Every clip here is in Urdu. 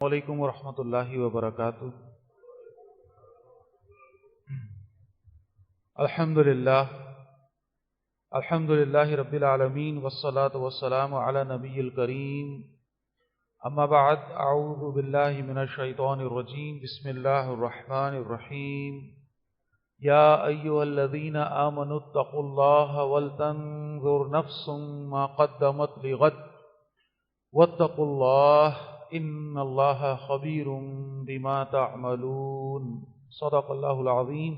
علیکم ورحمۃ اللہ وبرکاتہ۔ الحمد للہ رب العالمین والصلاة والسلام علی نبی الکریم، اما بعد، اعوذ باللہ من الشیطان الرجیم، بسم اللہ الرحمن الرحیم۔ یا ایھا الذین آمنوا اتقوا اللہ ولتنظر نفس ما قدمت لغد واتقوا اللہ ان اللہ خبیر بما تعملون۔ صدق اللہ العظیم۔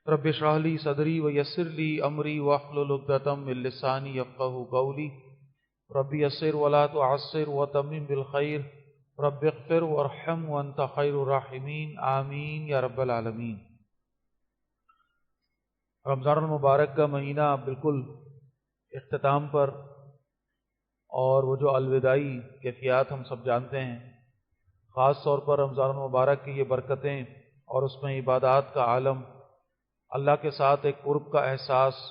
رب اشرح لی صدری ویسر لی امری واحلل عقدۃ من لسانی یفقهوا قولی۔ رب یسر ولا تعسر وتمم بالخیر، رب اغفر وارحم وانت خیر الراحمین، آمین یا رب العالمین۔ رمضان المبارک کا مہینہ بالکل اختتام پر، اور وہ جو الوداعی کیفیات ہم سب جانتے ہیں، خاص طور پر رمضان المبارک کی یہ برکتیں اور اس میں عبادات کا عالم، اللہ کے ساتھ ایک قرب کا احساس،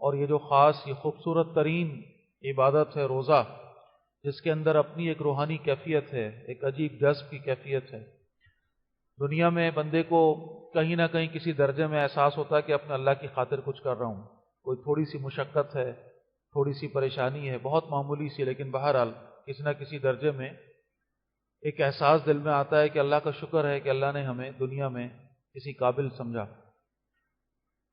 اور یہ جو خاص یہ خوبصورت ترین عبادت ہے روزہ، جس کے اندر اپنی ایک روحانی کیفیت ہے، ایک عجیب جذب کی کیفیت ہے۔ دنیا میں بندے کو کہیں نہ کہیں کسی درجے میں احساس ہوتا ہے کہ اپنے اللہ کی خاطر کچھ کر رہا ہوں، کوئی تھوڑی سی مشقت ہے، تھوڑی سی پریشانی ہے، بہت معمولی سی، لیکن بہرحال کسی نہ کسی درجے میں ایک احساس دل میں آتا ہے کہ اللہ کا شکر ہے کہ اللہ نے ہمیں دنیا میں کسی قابل سمجھا۔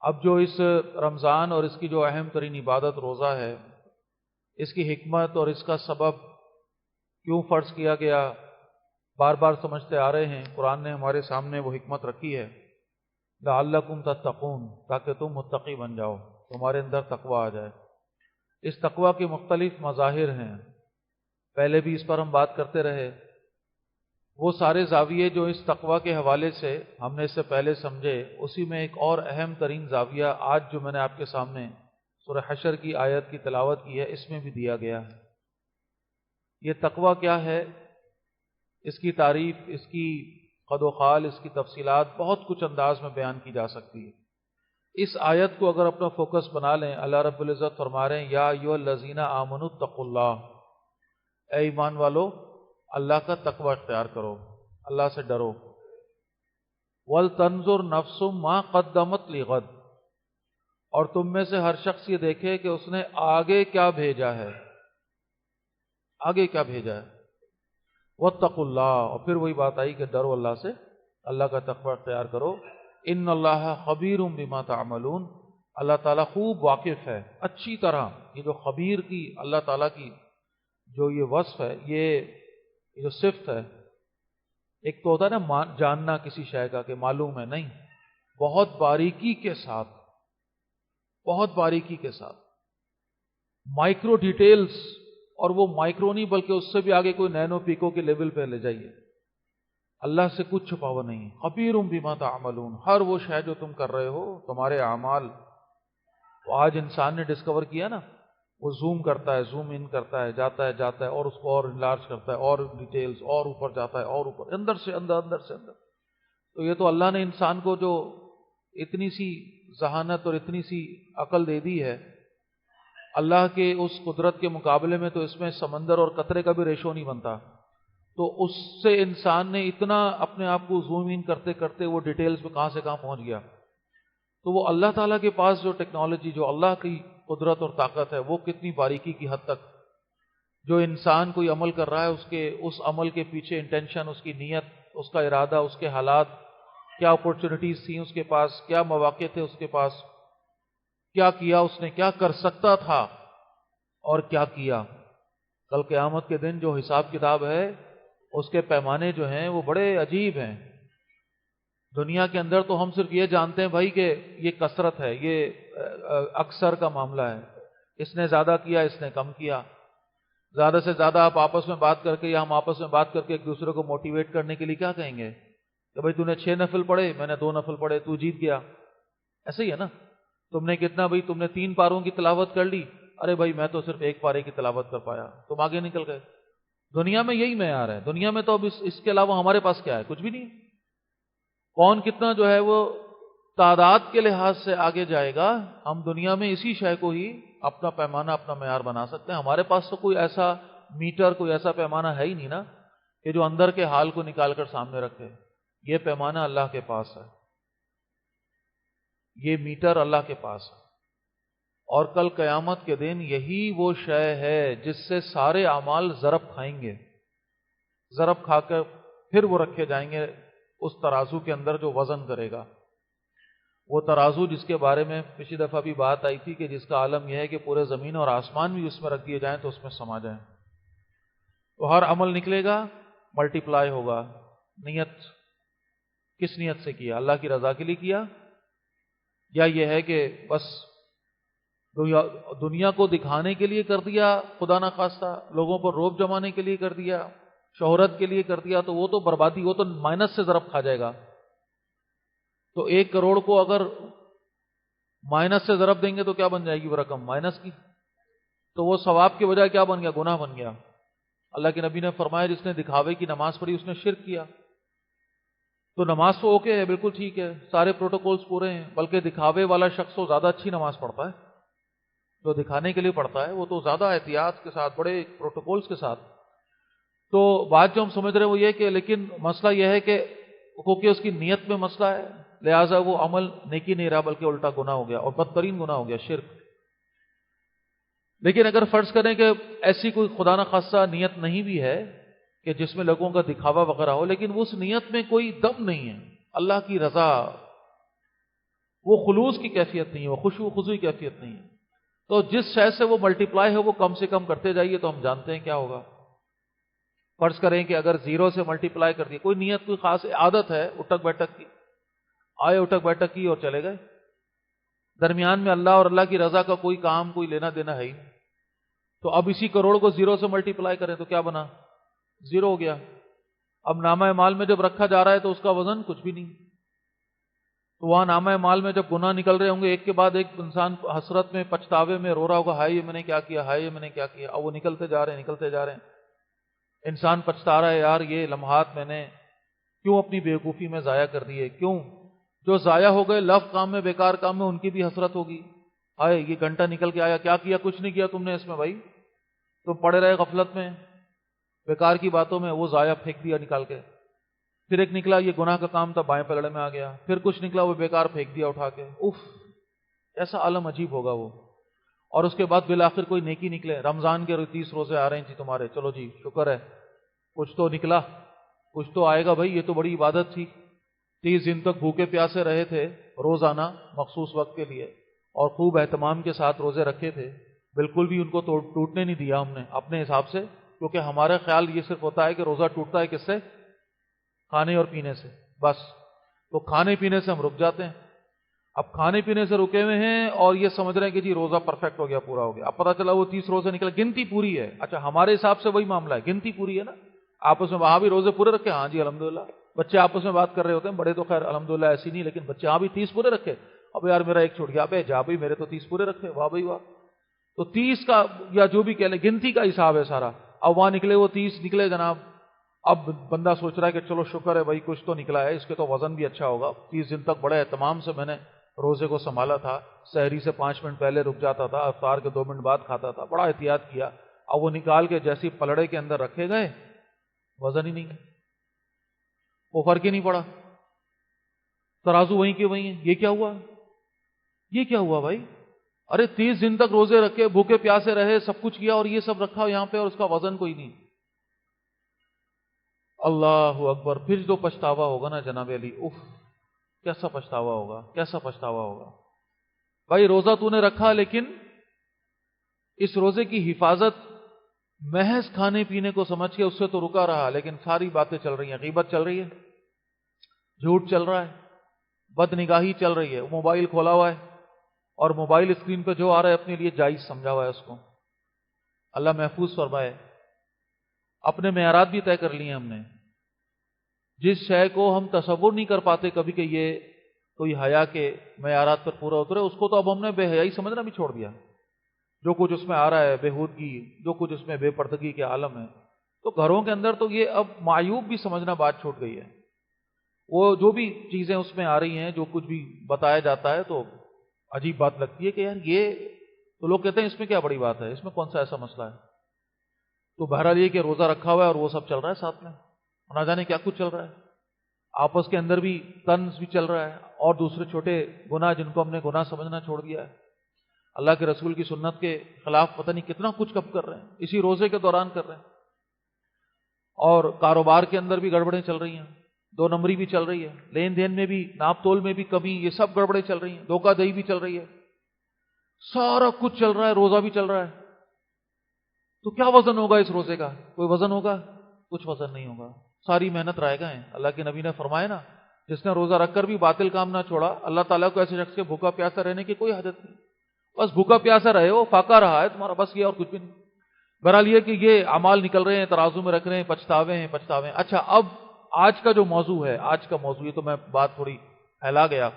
اب جو اس رمضان اور اس کی جو اہم ترین عبادت روزہ ہے، اس کی حکمت اور اس کا سبب کیوں فرض کیا گیا، بار بار سمجھتے آ رہے ہیں۔ قرآن نے ہمارے سامنے وہ حکمت رکھی ہے، لعلکم تتقون، تاکہ تم متقی بن جاؤ، تمہارے اندر تقوی آ جائے۔ اس تقوی کے مختلف مظاہر ہیں، پہلے بھی اس پر ہم بات کرتے رہے۔ وہ سارے زاویے جو اس تقوی کے حوالے سے ہم نے اس سے پہلے سمجھے، اسی میں ایک اور اہم ترین زاویہ آج جو میں نے آپ کے سامنے سورہ حشر کی آیت کی تلاوت کی ہے، اس میں بھی دیا گیا ہے۔ یہ تقوی کیا ہے، اس کی تعریف، اس کی قد و خال، اس کی تفصیلات بہت کچھ انداز میں بیان کی جا سکتی ہے۔ اس آیت کو اگر اپنا فوکس بنا لیں، اللہ رب العزت فرما رہے ہیں یا ایھا الذین آمنوا اتقوا اللہ، اے ایمان والو اللہ کا تقوی اختیار کرو، اللہ سے ڈرو۔ وَلْتَنْظُرْ نَفْسٌ مَا قَدَّمَتْ لِغَدٍ، اور تم میں سے ہر شخص یہ دیکھے کہ اس نے آگے کیا بھیجا ہے، آگے کیا بھیجا ہے۔ وَاتَّقُوا اللَّهَ، اور پھر وہی بات آئی کہ ڈرو اللہ سے، اللہ کا تقوی اختیار کرو۔ ان اللہ خبیر بما تعملون، اللہ تعالیٰ خوب واقف ہے، اچھی طرح۔ یہ جو خبیر کی اللہ تعالیٰ کی جو یہ وصف ہے، یہ جو صفت ہے، ایک تو ہوتا ہے نا جاننا کسی شے کا کہ معلوم ہے، نہیں، بہت باریکی کے ساتھ، بہت باریکی کے ساتھ، مائکرو ڈیٹیلز، اور وہ مائکرو نہیں بلکہ اس سے بھی آگے کوئی نینو پیکو کے لیول پہ لے جائیے۔ اللہ سے کچھ چھپا ہوا نہیں، خبیر بما تعملون، ہر وہ شے جو تم کر رہے ہو، تمہارے اعمال۔ تو آج انسان نے ڈسکور کیا نا، وہ زوم کرتا ہے، زوم ان کرتا ہے، جاتا ہے اور اس کو اور انلارج کرتا ہے، اور ڈیٹیلز، اور اوپر جاتا ہے، اور اوپر، اندر سے اندر، اندر سے اندر۔ تو یہ تو اللہ نے انسان کو جو اتنی سی ذہانت اور اتنی سی عقل دے دی ہے، اللہ کے اس قدرت کے مقابلے میں تو اس میں سمندر اور قطرے کا بھی ریشو نہیں بنتا۔ تو اس سے انسان نے اتنا اپنے آپ کو زوم ان کرتے کرتے وہ ڈیٹیلز میں کہاں سے کہاں پہنچ گیا۔ تو وہ اللہ تعالیٰ کے پاس جو ٹیکنالوجی، جو اللہ کی قدرت اور طاقت ہے، وہ کتنی باریکی کی حد تک، جو انسان کوئی عمل کر رہا ہے، اس عمل کے پیچھے انٹینشن، اس کی نیت، اس کا ارادہ، اس کے حالات، کیا اپورچونٹیز تھیں اس کے پاس، کیا مواقع تھے اس کے پاس، کیا کیا اس نے، کیا کر سکتا تھا اور کیا کیا۔ کل قیامت کے دن جو حساب کتاب ہے، اس کے پیمانے جو ہیں وہ بڑے عجیب ہیں۔ دنیا کے اندر تو ہم صرف یہ جانتے ہیں بھائی کہ یہ کثرت ہے، یہ اکثر کا معاملہ ہے، اس نے زیادہ کیا، اس نے کم کیا۔ زیادہ سے زیادہ آپ آپس میں بات کر کے، یا ہم آپس میں بات کر کے ایک دوسرے کو موٹیویٹ کرنے کے لیے کیا کہیں گے کہ بھائی تو نے 6 نفل پڑھے، میں نے 2 نفل پڑھے، تو جیت گیا۔ ایسے ہی ہے نا، تم نے کتنا بھائی، تم نے 3 پاروں کی تلاوت کر لی، ارے بھائی میں تو صرف 1 پارے کی تلاوت کر پایا، تم آگے نکل گئے۔ دنیا میں یہی معیار ہے، دنیا میں تو اب اس کے علاوہ ہمارے پاس کیا ہے؟ کچھ بھی نہیں۔ کون کتنا جو ہے وہ تعداد کے لحاظ سے آگے جائے گا، ہم دنیا میں اسی شے کو ہی اپنا پیمانہ، اپنا معیار بنا سکتے ہیں۔ ہمارے پاس تو کوئی ایسا میٹر، کوئی ایسا پیمانہ ہے ہی نہیں نا کہ جو اندر کے حال کو نکال کر سامنے رکھے. یہ پیمانہ اللہ کے پاس ہے، یہ میٹر اللہ کے پاس ہے، اور کل قیامت کے دن یہی وہ شے ہے جس سے سارے اعمال ضرب کھائیں گے. ضرب کھا کر پھر وہ رکھے جائیں گے اس ترازو کے اندر جو وزن کرے گا. وہ ترازو جس کے بارے میں پچھلی دفعہ بھی بات آئی تھی کہ جس کا عالم یہ ہے کہ پورے زمین اور آسمان بھی اس میں رکھ دیے جائیں تو اس میں سما جائیں. تو ہر عمل نکلے گا، ملٹی پلائی ہوگا. نیت کس نیت سے کیا؟ اللہ کی رضا کے لیے کیا، یا یہ ہے کہ بس دنیا کو دکھانے کے لیے کر دیا، خدا نہ خواستہ لوگوں پر روب جمانے کے لیے کر دیا، شہرت کے لیے کر دیا، تو وہ تو بربادی، وہ تو مائنس سے ضرب کھا جائے گا. تو 1 کروڑ کو اگر مائنس سے ضرب دیں گے تو کیا بن جائے گی وہ رقم؟ مائنس کی. تو وہ ثواب کے بجائے کیا بن گیا؟ گناہ بن گیا. اللہ کے نبی نے فرمایا جس نے دکھاوے کی نماز پڑھی اس نے شرک کیا. تو نماز تو اوکے ہے، بالکل ٹھیک ہے، سارے پروٹوکولز پورے ہیں، بلکہ دکھاوے والا شخص تو زیادہ اچھی نماز پڑھتا ہے. جو دکھانے کے لیے پڑھتا ہے وہ تو زیادہ احتیاط کے ساتھ، بڑے پروٹوکولز کے ساتھ. تو بات جو ہم سمجھ رہے ہیں وہ یہ کہ لیکن مسئلہ یہ ہے کہ کیونکہ اس کی نیت میں مسئلہ ہے، لہٰذا وہ عمل نیکی نہیں رہا بلکہ الٹا گناہ ہو گیا، اور بدترین گناہ ہو گیا، شرک. لیکن اگر فرض کریں کہ ایسی کوئی خدا نہ خاصہ نیت نہیں بھی ہے کہ جس میں لوگوں کا دکھاوا وغیرہ ہو، لیکن اس نیت میں کوئی دم نہیں ہے، اللہ کی رضا، وہ خلوص کی کیفیت نہیں ہے، وہ خشوع و خضوع کی کیفیت نہیں ہے، تو جس شے سے وہ ملٹی پلائی ہے وہ کم سے کم کرتے جائیے تو ہم جانتے ہیں کیا ہوگا. فرض کریں کہ اگر 0 سے ملٹی پلائی کر دیا، کوئی نیت کوئی خاص عادت ہے اٹھک بیٹھک کی، آئے اٹھک بیٹھک کی اور چلے گئے، درمیان میں اللہ اور اللہ کی رضا کا کوئی کام، کوئی لینا دینا ہے ہی. تو اب اسی کروڑ کو 0 سے ملٹی پلائی کریں تو کیا بنا؟ 0 ہو گیا. اب نامہ مال میں جب رکھا جا رہا ہے تو اس کا وزن کچھ بھی نہیں. تو وہاں نامہ مال میں جب گناہ نکل رہے ہوں گے ایک کے بعد ایک، انسان حسرت میں، پچھتاوے میں رو رہا ہوگا، ہائے یہ میں نے کیا کیا، ہائے یہ میں نے کیا کیا. اب وہ نکلتے جا رہے ہیں، نکلتے جا رہے ہیں. انسان پچھتا رہا ہے، یار یہ لمحات میں نے کیوں اپنی بیوقوفی میں ضائع کر دیے، کیوں؟ جو ضائع ہو گئے لف کام میں، بیکار کام میں، ان کی بھی حسرت ہوگی. ہائے یہ گھنٹہ نکل کے آیا، کیا کیا؟ کچھ نہیں کیا تم نے اس میں بھائی، تم پڑے رہے غفلت میں، بیکار کی باتوں میں، وہ ضائع پھینک دیا نکال کے. پھر ایک نکلا یہ گناہ کا کام تھا، بائیں پلڑے میں آ گیا. پھر کچھ نکلا وہ بیکار پھینک دیا اٹھا کے. اف، ایسا عالم عجیب ہوگا وہ. اور اس کے بعد بالآخر کوئی نیکی نکلے، رمضان کے 30 روزے آ رہے ہیں جی تمہارے، چلو جی شکر ہے کچھ تو نکلا، کچھ تو آئے گا بھائی، یہ تو بڑی عبادت تھی. 30 دن تک بھوکے پیاسے رہے تھے روزانہ مخصوص وقت کے لیے، اور خوب اہتمام کے ساتھ روزے رکھے تھے، بالکل بھی ان کو ٹوٹنے نہیں دیا ہم نے اپنے حساب سے، کیونکہ ہمارا خیال یہ صرف ہوتا ہے کہ روزہ ٹوٹتا ہے کس سے؟ کھانے اور پینے سے، بس. تو کھانے پینے سے ہم رک جاتے ہیں. اب کھانے پینے سے رکے ہوئے ہیں اور یہ سمجھ رہے ہیں کہ جی روزہ پرفیکٹ ہو گیا، پورا ہو گیا. اب پتہ چلا وہ 30 روزے نکلے، گنتی پوری ہے. اچھا ہمارے حساب سے وہی معاملہ ہے، گنتی پوری ہے نا. آپس میں وہاں بھی روزے پورے رکھے، ہاں جی الحمدللہ. بچے آپس میں بات کر رہے ہوتے ہیں، بڑے تو خیر الحمدللہ ایسی نہیں، لیکن بچے ہاں بھی 30 پورے رکھے. اب یار میرا ایک چھوٹ گیا، ابے جا بھائی میرے تو 30 پورے رکھے، واہ بھائی واہ. تو 30 کا یا جو بھی کہہ لیں گنتی کا حساب ہے سارا. اب وہاں نکلے وہ 30 نکلے جناب. اب بندہ سوچ رہا ہے کہ چلو شکر ہے بھائی کچھ تو نکلا ہے، اس کے تو وزن بھی اچھا ہوگا. 30 دن تک بڑے اہتمام سے میں نے روزے کو سنبھالا تھا، سحری سے 5 منٹ پہلے رک جاتا تھا، افطار کے 2 منٹ بعد کھاتا تھا، بڑا احتیاط کیا. اب وہ نکال کے جیسی پلڑے کے اندر رکھے گئے، وزن ہی نہیں ہے، وہ فرق ہی نہیں پڑا، ترازو وہیں کے وہیں ہیں. یہ کیا ہوا؟ یہ کیا ہوا بھائی؟ ارے 30 دن تک روزے رکھے، بھوکے پیاسے رہے، سب کچھ کیا، اور یہ سب رکھا یہاں پہ اور اس کا وزن کوئی نہیں. اللہ اکبر. پھر جو پچھتاوا ہوگا نا جناب علی، اف، کیسا پچھتاوا ہوگا، کیسا پچھتاوا ہوگا. بھائی روزہ تو نے رکھا، لیکن اس روزے کی حفاظت محض کھانے پینے کو سمجھ کے اس سے تو رکا رہا، لیکن ساری باتیں چل رہی ہیں، غیبت چل رہی ہے، جھوٹ چل رہا ہے، بد نگاہی چل رہی ہے، موبائل کھولا ہوا ہے، اور موبائل اسکرین پہ جو آ رہا ہے اپنے لیے جائز سمجھا ہوا ہے اس کو. اللہ محفوظ فرمائے. اپنے معیارات بھی طے کر لیے ہم نے، جس شے کو ہم تصور نہیں کر پاتے کبھی کہ یہ کوئی حیا کے معیارات پر پورا اترے، اس کو تو اب ہم نے بے حیائی سمجھنا بھی چھوڑ دیا. جو کچھ اس میں آ رہا ہے بےہودگی، جو کچھ اس میں بے پردگی کے عالم ہے، تو گھروں کے اندر تو یہ اب معیوب بھی سمجھنا بات چھوٹ گئی ہے. وہ جو بھی چیزیں اس میں آ رہی ہیں، جو کچھ بھی بتایا جاتا ہے، تو عجیب بات لگتی ہے کہ یار یہ تو لوگ کہتے ہیں اس میں کیا بڑی بات ہے، اس میں کون سا ایسا مسئلہ ہے. تو بہرحال یہ کہ روزہ رکھا ہوا ہے اور وہ سب چل رہا ہے ساتھ میں. نہ جانے کیا کچھ چل رہا ہے، آپس کے اندر بھی طنز بھی چل رہا ہے، اور دوسرے چھوٹے گناہ جن کو ہم نے گناہ سمجھنا چھوڑ دیا ہے، اللہ کے رسول کی سنت کے خلاف پتہ نہیں کتنا کچھ کب کر رہے ہیں، اسی روزے کے دوران کر رہے ہیں، اور کاروبار کے اندر بھی گڑبڑیں چل رہی ہیں، 2 نمبری بھی چل رہی ہے، لین دین میں بھی، ناپ تول میں بھی کمی، یہ سب گڑبڑیں چل رہی ہیں، دھوکہ دہی بھی چل رہی ہے، سارا کچھ چل رہا ہے، روزہ بھی چل رہا ہے، تو کیا وزن ہوگا اس روزے کا؟ کوئی وزن ہوگا؟ کچھ وزن نہیں ہوگا، ساری محنت رائے گا ہے۔ اللہ کے نبی نے فرمایا نا، جس نے روزہ رکھ کر بھی باطل کام نہ چھوڑا، اللہ تعالیٰ کو ایسے شخص کے بھوکا پیاسا رہنے کی کوئی حاجت نہیں، بس بھوکا پیاسا رہے ہو، فاقہ رہا ہے تمہارا، بس یہ اور کچھ بھی نہیں۔ بہرحال یہ کہ یہ اعمال نکل رہے ہیں، ترازو میں رکھ رہے ہیں، پچھتاوے ہیں پچھتاوے ہیں۔ اچھا، اب آج کا جو موضوع ہے، آج کا موضوع، یہ تو میں بات تھوڑی پھیلا گیا،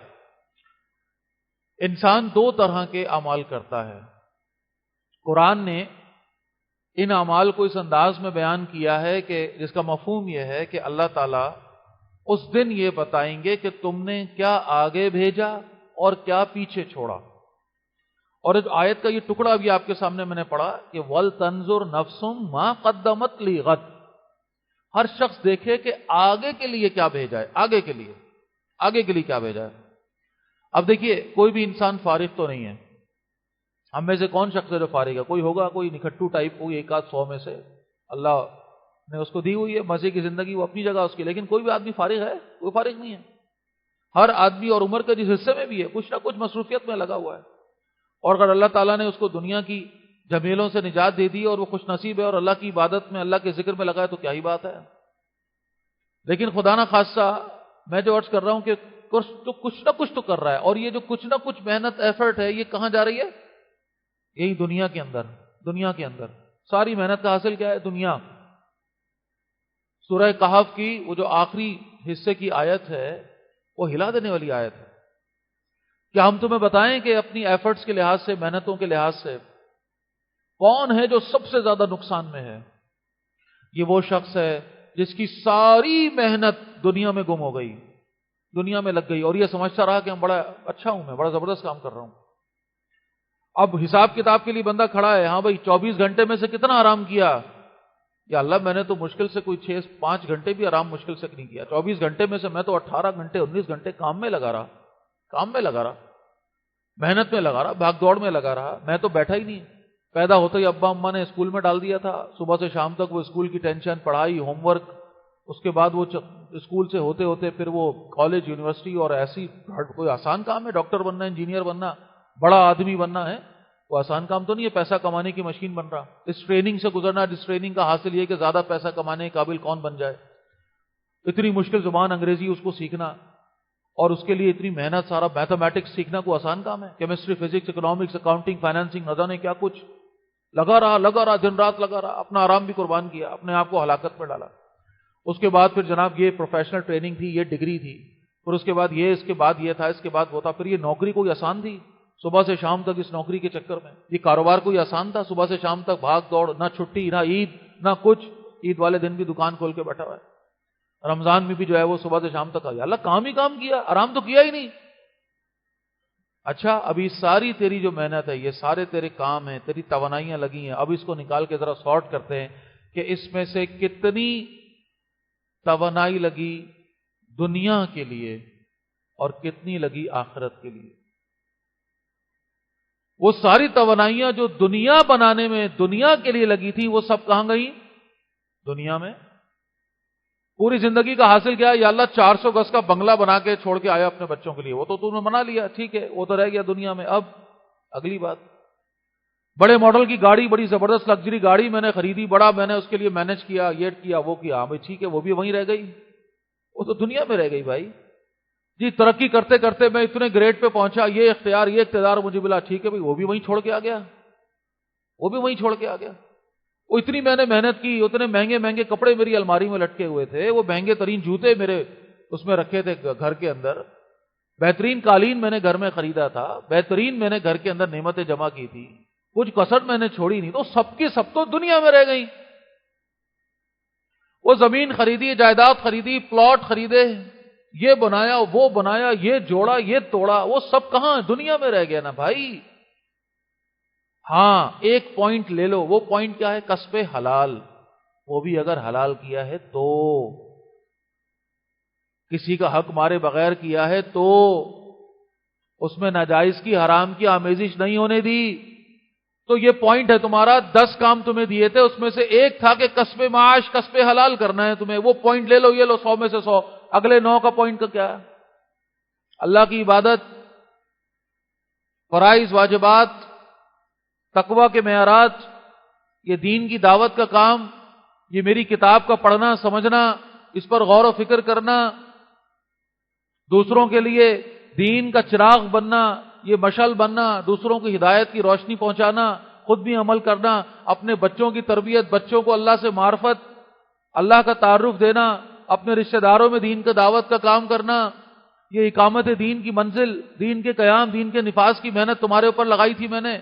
انسان 2 طرح کے اعمال کرتا ہے۔ قرآن نے ان اعمال کو اس انداز میں بیان کیا ہے کہ جس کا مفہوم یہ ہے کہ اللہ تعالیٰ اس دن یہ بتائیں گے کہ تم نے کیا آگے بھیجا اور کیا پیچھے چھوڑا۔ اور اس آیت کا یہ ٹکڑا بھی آپ کے سامنے میں نے پڑھا کہ وَلْتَنْظُرْ نَفْسٌ مَا قَدَّمَتْ لِغَدٍ، ہر شخص دیکھے کہ آگے کے لیے کیا بھیجا ہے، آگے کے لیے کیا بھیجا ہے۔ اب دیکھیے، کوئی بھی انسان فارغ تو نہیں ہے، ہم میں سے کون شخص ہے جو فارغ ہے؟ کوئی ہوگا، کوئی نکھٹو ٹائپ، کوئی 100 میں سے اللہ نے اس کو دی ہوئی ہے مزے کی زندگی، وہ اپنی جگہ اس کی، لیکن کوئی بھی آدمی فارغ ہے؟ کوئی فارغ نہیں ہے۔ ہر آدمی اور عمر کے جس حصے میں بھی ہے، کچھ نہ کچھ مصروفیت میں لگا ہوا ہے، اور اگر اللہ تعالیٰ نے اس کو دنیا کی جھمیلوں سے نجات دے دی اور وہ خوش نصیب ہے اور اللہ کی عبادت میں، اللہ کے ذکر میں لگا ہے، تو کیا ہی بات ہے۔ لیکن خدا نہ خاصہ میں جو عرض کر رہا ہوں کہ کچھ نہ کچھ تو کر رہا ہے، اور یہ جو کچھ نہ کچھ محنت ایفرٹ ہے، یہ کہاں جا رہی ہے؟ یہی دنیا کے اندر ساری محنت کا حاصل کیا ہے؟ دنیا۔ سورہ کہف کی وہ جو آخری حصے کی آیت ہے، وہ ہلا دینے والی آیت ہے۔ کیا ہم تمہیں بتائیں کہ اپنی ایفرٹس کے لحاظ سے، محنتوں کے لحاظ سے کون ہے جو سب سے زیادہ نقصان میں ہے؟ یہ وہ شخص ہے جس کی ساری محنت دنیا میں گم ہو گئی، دنیا میں لگ گئی، اور یہ سمجھتا رہا کہ ہم بڑا اچھا ہوں، میں بڑا زبردست کام کر رہا ہوں۔ اب حساب کتاب کے لیے بندہ کھڑا ہے، ہاں بھائی 24 گھنٹے میں سے کتنا آرام کیا؟ یا اللہ، میں نے تو مشکل سے کوئی 5 گھنٹے بھی آرام مشکل سے نہیں کیا، 24 گھنٹے میں سے میں تو 18 گھنٹے 19 گھنٹے کام میں لگا رہا، محنت میں لگا رہا، بھاگ دوڑ میں لگا رہا، میں تو بیٹھا ہی نہیں۔ پیدا ہوتے ہی ابا اماں نے اسکول میں ڈال دیا تھا، صبح سے شام تک وہ اسکول کی ٹینشن، پڑھائی، ہوم ورک، اس کے بعد وہ اسکول سے ہوتے ہوتے پھر وہ کالج، یونیورسٹی، اور ایسی کوئی آسان کام ہے ڈاکٹر بننا، انجینئر بننا، بڑا آدمی بننا ہے؟ وہ آسان کام تو نہیں ہے، پیسہ کمانے کی مشین بن رہا۔ اس ٹریننگ سے گزرنا، جس ٹریننگ کا حاصل یہ کہ زیادہ پیسہ کمانے کے قابل کون بن جائے، اتنی مشکل زبان انگریزی اس کو سیکھنا، اور اس کے لیے اتنی محنت، سارا میتھمیٹکس سیکھنا کوئی آسان کام ہے؟ Chemistry, physics, economics, accounting, financing, نہ جانے کیا کچھ لگا رہا، دن رات لگا رہا، اپنا آرام بھی قربان کیا، اپنے آپ کو ہلاکت میں ڈالا۔ اس کے بعد پھر جناب یہ پروفیشنل ٹریننگ تھی، یہ ڈگری تھی، پھر اس کے بعد یہ، اس کے بعد یہ تھا، اس کے بعد وہ تھا، پھر یہ نوکری کوئی آسان تھی؟ صبح سے شام تک اس نوکری کے چکر میں۔ یہ کاروبار کوئی آسان تھا؟ صبح سے شام تک بھاگ دوڑ، نہ چھٹی، نہ عید، نہ کچھ، عید والے دن بھی دکان کھول کے بیٹھا ہوا ہے، رمضان میں بھی جو ہے وہ صبح سے شام تک آیا، اللہ کام ہی کام کیا، آرام تو کیا ہی نہیں۔ اچھا، ابھی ساری تیری جو محنت ہے، یہ سارے تیرے کام ہیں، تیری توانائیاں لگی ہیں، اب اس کو نکال کے ذرا سارٹ کرتے ہیں کہ اس میں سے کتنی توانائی لگی دنیا کے لیے اور کتنی لگی آخرت کے لیے۔ وہ ساری توانائیاں جو دنیا بنانے میں، دنیا کے لیے لگی تھی، وہ سب کہاں گئی؟ دنیا میں۔ پوری زندگی کا حاصل کیا ہے؟ یا اللہ 400 گز کا بنگلہ بنا کے چھوڑ کے آیا اپنے بچوں کے لیے، وہ تو تم نے بنا لیا، ٹھیک ہے، وہ تو رہ گیا دنیا میں۔ اب اگلی بات، بڑے ماڈل کی گاڑی، بڑی زبردست لگژری گاڑی میں نے خریدی، بڑا میں نے اس کے لیے مینج کیا، یہ کیا وہ کیا، ہاں بھائی ٹھیک ہے، وہ بھی وہیں رہ گئی، وہ تو دنیا میں رہ گئی بھائی۔ جی ترقی کرتے کرتے میں اتنے گریڈ پہ پہنچا، یہ اختیار، یہ اقتدار مجھے ملا، ٹھیک ہے بھائی، وہ بھی وہیں چھوڑ کے آ گیا، وہ اتنی میں نے محنت کی، اتنے مہنگے مہنگے کپڑے میری الماری میں لٹکے ہوئے تھے، وہ مہنگے ترین جوتے میرے اس میں رکھے تھے گھر کے اندر، بہترین قالین میں نے گھر میں خریدا تھا، بہترین میں نے گھر کے اندر نعمتیں جمع کی تھی، کچھ کسر میں نے چھوڑی نہیں، تو سب کی سب تو دنیا میں رہ گئی۔ وہ زمین خریدی، جائیداد خریدی، پلاٹ خریدے، یہ بنایا، وہ بنایا، یہ جوڑا، یہ توڑا، وہ سب کہاں؟ دنیا میں رہ گیا نا بھائی۔ ہاں ایک پوائنٹ لے لو، وہ پوائنٹ کیا ہے؟ کسب حلال، وہ بھی اگر حلال کیا ہے تو کسی کا حق مارے بغیر کیا ہے تو اس میں ناجائز کی، حرام کی آمیزش نہیں ہونے دی. تو یہ پوائنٹ ہے تمہارا. 10 کام تمہیں دیے تھے، اس میں سے ایک تھا کہ کسب معاش، کسب حلال کرنا ہے تمہیں. وہ پوائنٹ لے لو، یہ لو 100 میں سے 100. اگلے 9 کا پوائنٹ کا کیا ہے؟ اللہ کی عبادت، فرائض واجبات، تقوی کے معیارات، یہ دین کی دعوت کا کام، یہ میری کتاب کا پڑھنا سمجھنا، اس پر غور و فکر کرنا، دوسروں کے لیے دین کا چراغ بننا، یہ مشعل بننا، دوسروں کی ہدایت کی روشنی پہنچانا، خود بھی عمل کرنا، اپنے بچوں کی تربیت، بچوں کو اللہ سے معرفت، اللہ کا تعارف دینا، اپنے رشتہ داروں میں دین کا دعوت کا کام کرنا. یہ اقامت دین کی منزل، دین کے قیام، دین کے نفاذ کی محنت تمہارے اوپر لگائی تھی میں نے.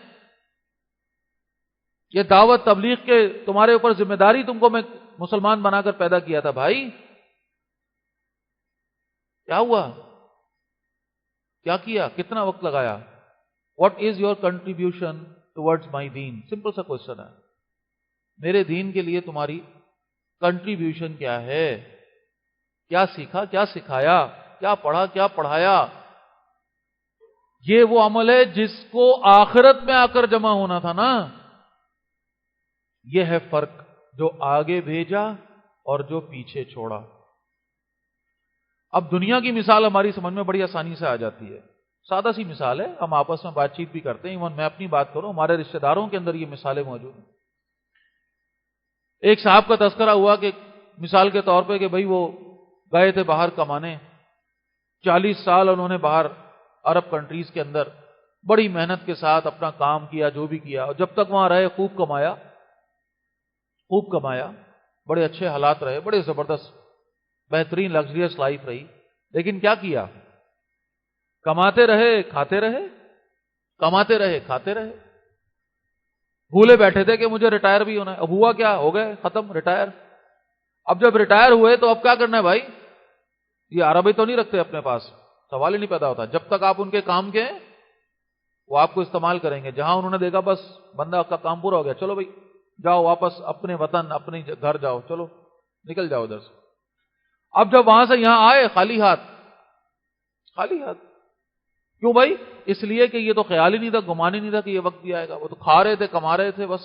یہ دعوت تبلیغ کے تمہارے اوپر ذمہ داری، تم کو میں مسلمان بنا کر پیدا کیا تھا بھائی. کیا ہوا؟ کیا کیا؟ کتنا وقت لگایا؟ What is your contribution towards my دین؟ سمپل سا کوشچن ہے. میرے دین کے لیے تمہاری کنٹریبیوشن کیا ہے؟ کیا سیکھا، کیا سکھایا، کیا پڑھا، کیا پڑھایا؟ یہ وہ عمل ہے جس کو آخرت میں آ کر جمع ہونا تھا نا. یہ ہے فرق، جو آگے بھیجا اور جو پیچھے چھوڑا. اب دنیا کی مثال ہماری سمجھ میں بڑی آسانی سے آ جاتی ہے. سادہ سی مثال ہے، ہم آپس میں بات چیت بھی کرتے ہیں. ایون میں اپنی بات کروں، ہمارے رشتہ داروں کے اندر یہ مثالیں موجود ہیں. ایک صاحب کا تذکرہ ہوا کہ مثال کے طور پہ کہ بھائی وہ گئے تھے باہر کمانے. 40 سال انہوں نے باہر عرب کنٹریز کے اندر بڑی محنت کے ساتھ اپنا کام کیا، جو بھی کیا، اور جب تک وہاں رہے خوب کمایا، بڑے اچھے حالات رہے، بڑے زبردست بہترین لگژریس لائف رہی. لیکن کیا کیا؟ کماتے رہے کھاتے رہے، کماتے رہے کھاتے رہے. بھولے بیٹھے تھے کہ مجھے ریٹائر بھی ہونا ہے. اب ہوا کیا؟ ہو گئے ختم، ریٹائر. اب جب ریٹائر ہوئے تو اب کیا کرنا ہے بھائی؟ یہ عربی تو نہیں رکھتے اپنے پاس، سوال ہی نہیں پیدا ہوتا. جب تک آپ ان کے کام کے ہیں وہ آپ کو استعمال کریں گے. جہاں انہوں نے دیکھا بس بندہ کا کام پورا ہو گیا، چلو بھائی جاؤ واپس اپنے وطن، اپنے گھر جاؤ، چلو نکل جاؤ ادھر سے. اب جب وہاں سے یہاں آئے خالی ہاتھ. کیوں بھائی؟ اس لیے کہ یہ تو خیال ہی نہیں تھا، گمان ہی نہیں تھا کہ یہ وقت بھی آئے گا. وہ تو کھا رہے تھے، کما رہے تھے، بس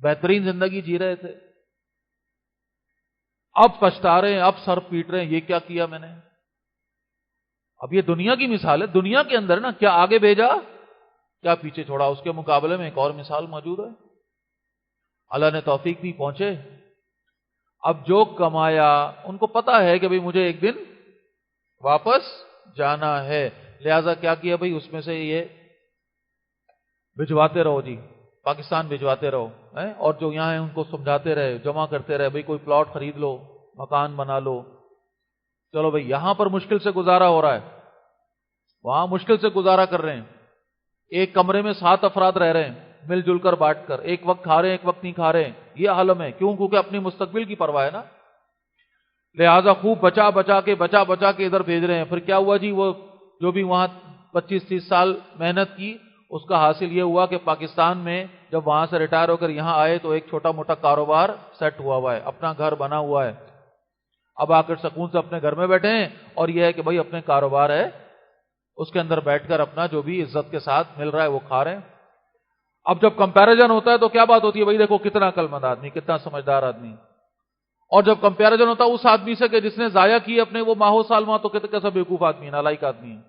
بہترین زندگی جی رہے تھے. اب پچھتا رہے ہیں، اب سر پیٹ رہے ہیں، یہ کیا کیا میں نے. اب یہ دنیا کی مثال ہے. دنیا کے اندر نا کیا آگے بھیجا، کیا پیچھے چھوڑا. اس کے مقابلے میں ایک اور مثال موجود ہے. اللہ نے توفیق دی، پہنچے. اب جو کمایا ان کو پتا ہے کہ بھئی مجھے ایک دن واپس جانا ہے، لہذا کیا کیا بھئی اس میں سے یہ بھجواتے رہو جی، پاکستان بھجواتے رہو. اور جو یہاں ہیں ان کو سمجھاتے رہے، جمع کرتے رہے، بھئی کوئی پلاٹ خرید لو، مکان بنا لو. چلو بھئی یہاں پر مشکل سے گزارا ہو رہا ہے، وہاں مشکل سے گزارا کر رہے ہیں. ایک کمرے میں 7 افراد رہ رہے ہیں مل جل کر بانٹ کر، ایک وقت کھا رہے ہیں ایک وقت نہیں کھا رہے ہیں. یہ عالم ہے. کیوں؟ کیونکہ اپنی مستقبل کی پرواہ ہے نا. لہذا خوب بچا بچا کے ادھر بھیج رہے ہیں. پھر کیا ہوا جی؟ وہ جو بھی وہاں 25-30 سال محنت کی، اس کا حاصل یہ ہوا کہ پاکستان میں جب وہاں سے ریٹائر ہو کر یہاں آئے تو ایک چھوٹا موٹا کاروبار سیٹ ہوا ہے، اپنا گھر بنا ہوا ہے. اب آ کر سکون سے اپنے گھر میں بیٹھے ہیں، اور یہ ہے کہ بھائی اپنے کاروبار ہے، اس کے اندر بیٹھ کر اپنا جو بھی عزت کے ساتھ مل رہا ہے وہ کھا رہے ہیں. اب جب کمپیریزن ہوتا ہے تو کیا بات ہوتی ہے؟ بھائی دیکھو کتنا عقل مند آدمی، کتنا سمجھدار آدمی. اور جب کمپیریزن ہوتا ہے اس آدمی سے کہ جس نے ضائع کی اپنے وہ ماہو سال ماہ، تو کیسا بیوقوف آدمی ہے، نالائق آدمی ہے.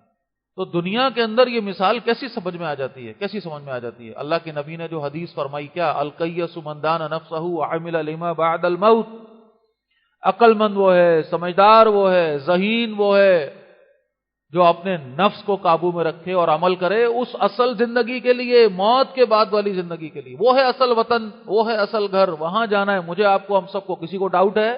تو دنیا کے اندر یہ مثال کیسی سمجھ میں آ جاتی ہے، کیسی سمجھ میں آ جاتی ہے. اللہ کے نبی نے جو حدیث فرمائی، کیا القیس من دان نفسہ وعمل لما بعد الموت. عقل مند وہ ہے، سمجھدار وہ ہے، ذہین وہ ہے جو اپنے نفس کو قابو میں رکھے اور عمل کرے اس اصل زندگی کے لیے، موت کے بعد والی زندگی کے لیے. وہ ہے اصل وطن، وہ ہے اصل گھر، وہاں جانا ہے. مجھے، آپ کو، ہم سب کو. کسی کو ڈاؤٹ ہے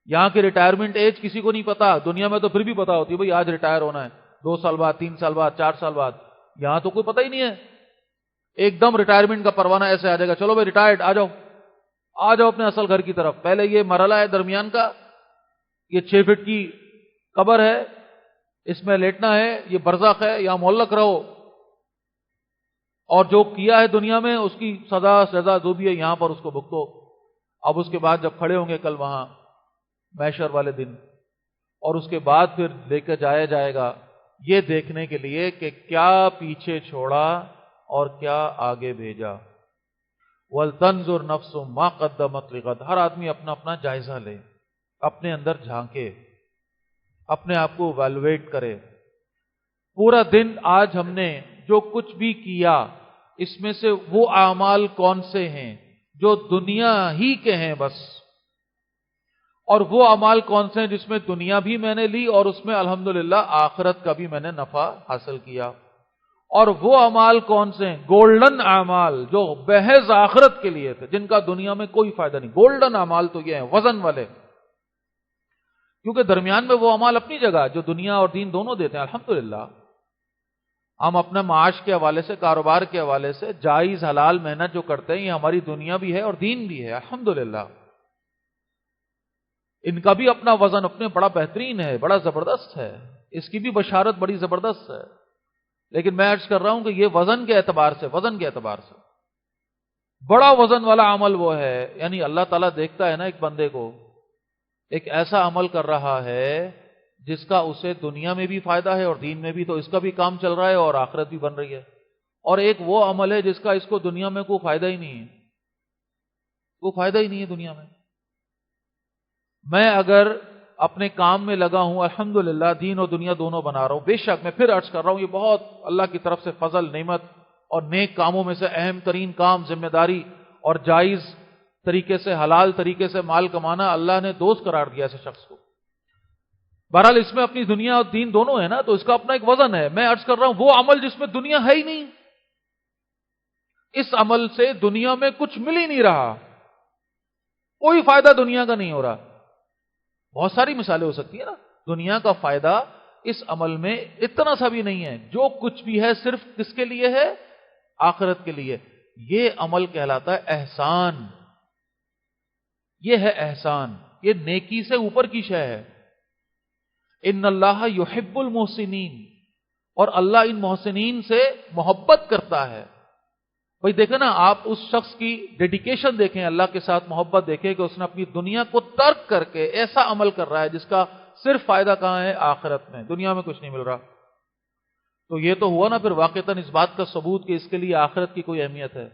یہاں کی ریٹائرمنٹ ایج؟ کسی کو نہیں پتا. دنیا میں تو پھر بھی پتا ہوتی ہے بھئی آج ریٹائر ہونا ہے، 2 سال بعد، 3 سال بعد، 4 سال بعد. یہاں تو کوئی پتہ ہی نہیں ہے. ایک دم ریٹائرمنٹ کا پروانہ ایسے آ جائے گا، چلو بھائی ریٹائرڈ، آ جاؤ اپنے اصل گھر کی طرف. پہلے یہ مرحلہ ہے درمیان کا، یہ 6 فٹ کی قبر ہے، اس میں لیٹنا ہے، یہ برزخ ہے، یہاں معلق رہو، اور جو کیا ہے دنیا میں اس کی سزا جو بھی ہے یہاں پر اس کو بھگتو. اب اس کے بعد جب کھڑے ہوں گے کل وہاں محشر والے دن، اور اس کے بعد پھر لے کے جایا جائے گا یہ دیکھنے کے لیے کہ کیا پیچھے چھوڑا اور کیا آگے بھیجا۔ وَلْتَنْظُرْ نَفْسٌ مَا قَدَّمَتْ لِغَدٍ، ہر آدمی اپنا اپنا جائزہ لے، اپنے اندر جھانکے، اپنے آپ کو ایویلویٹ کرے۔ پورا دن آج ہم نے جو کچھ بھی کیا اس میں سے وہ اعمال کون سے ہیں جو دنیا ہی کے ہیں بس، اور وہ اعمال کون سے ہیں جس میں دنیا بھی میں نے لی اور اس میں الحمدللہ آخرت کا بھی میں نے نفع حاصل کیا، اور وہ اعمال کون سے ہیں گولڈن اعمال جو محض آخرت کے لیے تھے، جن کا دنیا میں کوئی فائدہ نہیں۔ گولڈن اعمال تو یہ ہیں وزن والے، کیونکہ درمیان میں وہ اعمال اپنی جگہ جو دنیا اور دین دونوں دیتے ہیں الحمدللہ۔ ہم اپنے معاش کے حوالے سے، کاروبار کے حوالے سے جائز حلال محنت جو کرتے ہیں یہ ہماری دنیا بھی ہے اور دین بھی ہے الحمدللہ۔ ان کا بھی اپنا وزن اپنے بڑا بہترین ہے، بڑا زبردست ہے، اس کی بھی بشارت بڑی زبردست ہے، لیکن میں عرض کر رہا ہوں کہ یہ وزن کے اعتبار سے بڑا وزن والا عمل وہ ہے، یعنی اللہ تعالیٰ دیکھتا ہے نا ایک بندے کو، ایک ایسا عمل کر رہا ہے جس کا اسے دنیا میں بھی فائدہ ہے اور دین میں بھی، تو اس کا بھی کام چل رہا ہے اور آخرت بھی بن رہی ہے، اور ایک وہ عمل ہے جس کا اس کو دنیا میں کوئی فائدہ ہی نہیں ہے، کوئی فائدہ ہی نہیں ہے دنیا میں۔ میں اگر اپنے کام میں لگا ہوں الحمدللہ دین اور دنیا دونوں بنا رہا ہوں، بے شک میں پھر عرض کر رہا ہوں یہ بہت اللہ کی طرف سے فضل نعمت اور نیک کاموں میں سے اہم ترین کام، ذمہ داری، اور جائز طریقے سے حلال طریقے سے مال کمانا اللہ نے دوست قرار دیا ایسے شخص کو۔ بہرحال اس میں اپنی دنیا اور دین دونوں ہے نا، تو اس کا اپنا ایک وزن ہے۔ میں عرض کر رہا ہوں وہ عمل جس میں دنیا ہے ہی نہیں، اس عمل سے دنیا میں کچھ مل ہی نہیں رہا، کوئی فائدہ دنیا کا نہیں ہو رہا۔ بہت ساری مثالیں ہو سکتی ہیں نا، دنیا کا فائدہ اس عمل میں اتنا سا بھی نہیں ہے، جو کچھ بھی ہے صرف کس کے لیے ہے؟ آخرت کے لیے۔ یہ عمل کہلاتا ہے احسان، یہ ہے احسان، یہ نیکی سے اوپر کی شے ہے۔ ان اللہ یحب المحسنین، اور اللہ ان محسنین سے محبت کرتا ہے۔ بھئی دیکھیں نا، آپ اس شخص کی ڈیڈیکیشن دیکھیں، اللہ کے ساتھ محبت دیکھیں کہ اس نے اپنی دنیا کو ترک کر کے ایسا عمل کر رہا ہے جس کا صرف فائدہ کہاں ہے؟ آخرت میں، دنیا میں کچھ نہیں مل رہا۔ تو یہ تو ہوا نا پھر واقعتاً اس بات کا ثبوت کہ اس کے لیے آخرت کی کوئی اہمیت ہے۔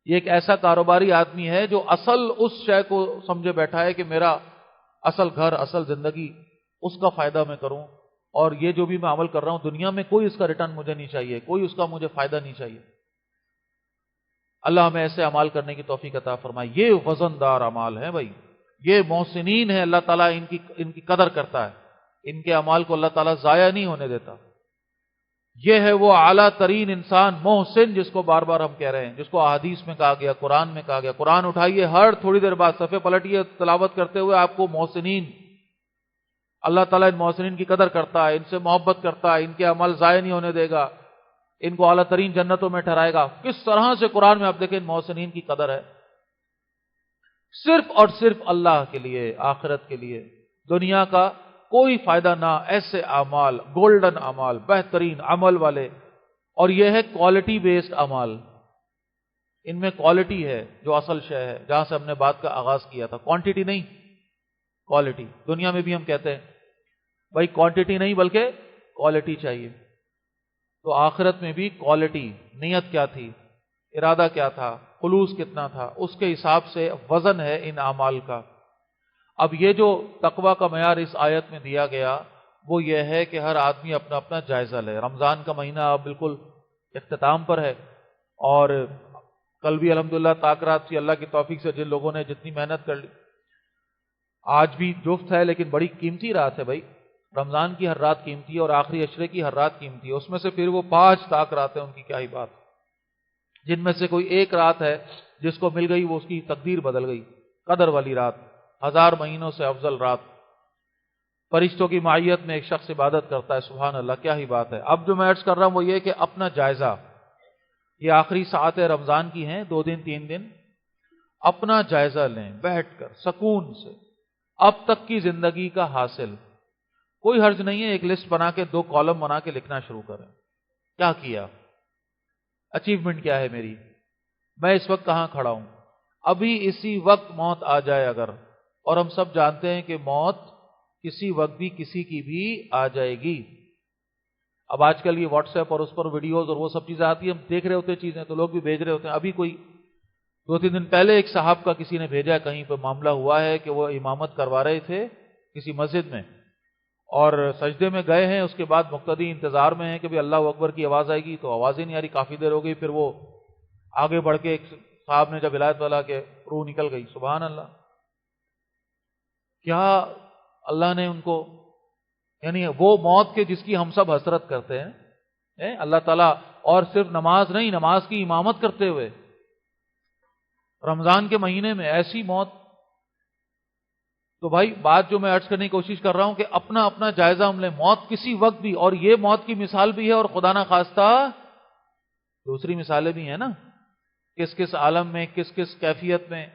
یہ ایک ایسا کاروباری آدمی ہے جو اصل اس شے کو سمجھے بیٹھا ہے کہ میرا اصل گھر، اصل زندگی، اس کا فائدہ میں کروں، اور یہ جو بھی میں عمل کر رہا ہوں دنیا میں کوئی اس کا ریٹرن مجھے نہیں چاہیے، کوئی اس کا مجھے فائدہ نہیں چاہیے۔ اللہ ہمیں ایسے عمال کرنے کی توفیق عطا فرمائے۔ یہ وزن دار اعمال ہیں بھائی، یہ محسنین ہیں، اللہ تعالیٰ ان کی قدر کرتا ہے، ان کے اعمال کو اللہ تعالیٰ ضائع نہیں ہونے دیتا۔ یہ ہے وہ اعلیٰ ترین انسان محسن جس کو بار بار ہم کہہ رہے ہیں، جس کو احادیث میں کہا گیا، قرآن میں کہا گیا۔ قرآن اٹھائیے، ہر تھوڑی دیر بعد صفحے پلٹیے، تلاوت کرتے ہوئے آپ کو محسنین، اللہ تعالیٰ ان محسنین کی قدر کرتا ہے، ان سے محبت کرتا ہے، ان کے عمل ضائع نہیں ہونے دے گا، ان کو اعلیٰ ترین جنتوں میں ٹھہرائے گا۔ کس طرح سے قرآن میں آپ دیکھیں ان محسنین کی قدر ہے، صرف اور صرف اللہ کے لیے، آخرت کے لیے، دنیا کا کوئی فائدہ نہ، ایسے اعمال، گولڈن اعمال، بہترین عمل والے، اور یہ ہے کوالٹی بیسڈ اعمال۔ ان میں کوالٹی ہے جو اصل شے ہے، جہاں سے ہم نے بات کا آغاز کیا تھا، کوانٹٹی نہیں، کوالٹی۔ دنیا میں بھی ہم کہتے ہیں بھائی کوانٹٹی نہیں بلکہ کوالٹی چاہیے، تو آخرت میں بھی کوالٹی، نیت کیا تھی، ارادہ کیا تھا، خلوص کتنا تھا، اس کے حساب سے وزن ہے ان اعمال کا۔ اب یہ جو تقوی کا معیار اس آیت میں دیا گیا وہ یہ ہے کہ ہر آدمی اپنا اپنا جائزہ لے۔ رمضان کا مہینہ اب بالکل اختتام پر ہے، اور کل بھی الحمدللہ تاکرات تھی اللہ کی توفیق سے، جن لوگوں نے جتنی محنت کر لی۔ آج بھی جفت ہے لیکن بڑی قیمتی رات ہے بھائی، رمضان کی ہر رات قیمتی ہے اور آخری عشرے کی ہر رات قیمتی ہے، اس میں سے پھر وہ 5 تاکرات ہیں، ان کی کیا ہی بات، جن میں سے کوئی ایک رات ہے جس کو مل گئی وہ اس کی تقدیر بدل گئی، قدر والی رات، 1000 مہینوں سے افضل رات، فرشتوں کی معیت میں ایک شخص عبادت کرتا ہے، سبحان اللہ، کیا ہی بات ہے۔ اب جو میں عرض کر رہا ہوں وہ یہ کہ اپنا جائزہ، یہ آخری ساعتیں رمضان کی ہیں، 2 دن 3 دن، اپنا جائزہ لیں بیٹھ کر سکون سے، اب تک کی زندگی کا حاصل۔ کوئی حرج نہیں ہے ایک لسٹ بنا کے 2 کالم بنا کے لکھنا شروع کریں، کیا کیا، اچیومنٹ کیا ہے میری، میں اس وقت کہاں کھڑا ہوں، ابھی اسی وقت موت آ جائے اگر، اور ہم سب جانتے ہیں کہ موت کسی وقت بھی کسی کی بھی آ جائے گی۔ اب آج کل یہ واٹس ایپ اور اس پر ویڈیوز اور وہ سب چیزیں آتی ہیں، ہم دیکھ رہے ہوتے ہیں چیزیں، تو لوگ بھی بھیج رہے ہوتے ہیں۔ ابھی کوئی 2-3 دن پہلے ایک صاحب کا کسی نے بھیجا، کہیں پہ معاملہ ہوا ہے کہ وہ امامت کروا رہے تھے کسی مسجد میں، اور سجدے میں گئے ہیں، اس کے بعد مقتدی انتظار میں ہیں کہ بھی اللہ اکبر کی آواز آئے گی، تو آواز ہی نہیں آ رہی، کافی دیر ہو گئی۔ پھر وہ آگے بڑھ کے ایک صاحب نے جب ولایت والا کے روح نکل گئی، سبحان اللہ، کیا اللہ نے ان کو، یعنی وہ موت کے جس کی ہم سب حسرت کرتے ہیں، اللہ تعالیٰ، اور صرف نماز نہیں، نماز کی امامت کرتے ہوئے رمضان کے مہینے میں ایسی موت۔ تو بھائی بات جو میں عرض کرنے کی کوشش کر رہا ہوں کہ اپنا اپنا جائزہ ہم لیں، موت کسی وقت بھی، اور یہ موت کی مثال بھی ہے، اور خدا نہ خواستہ دوسری مثالیں بھی ہیں نا، کس کس عالم میں، کس کس کیفیت میں،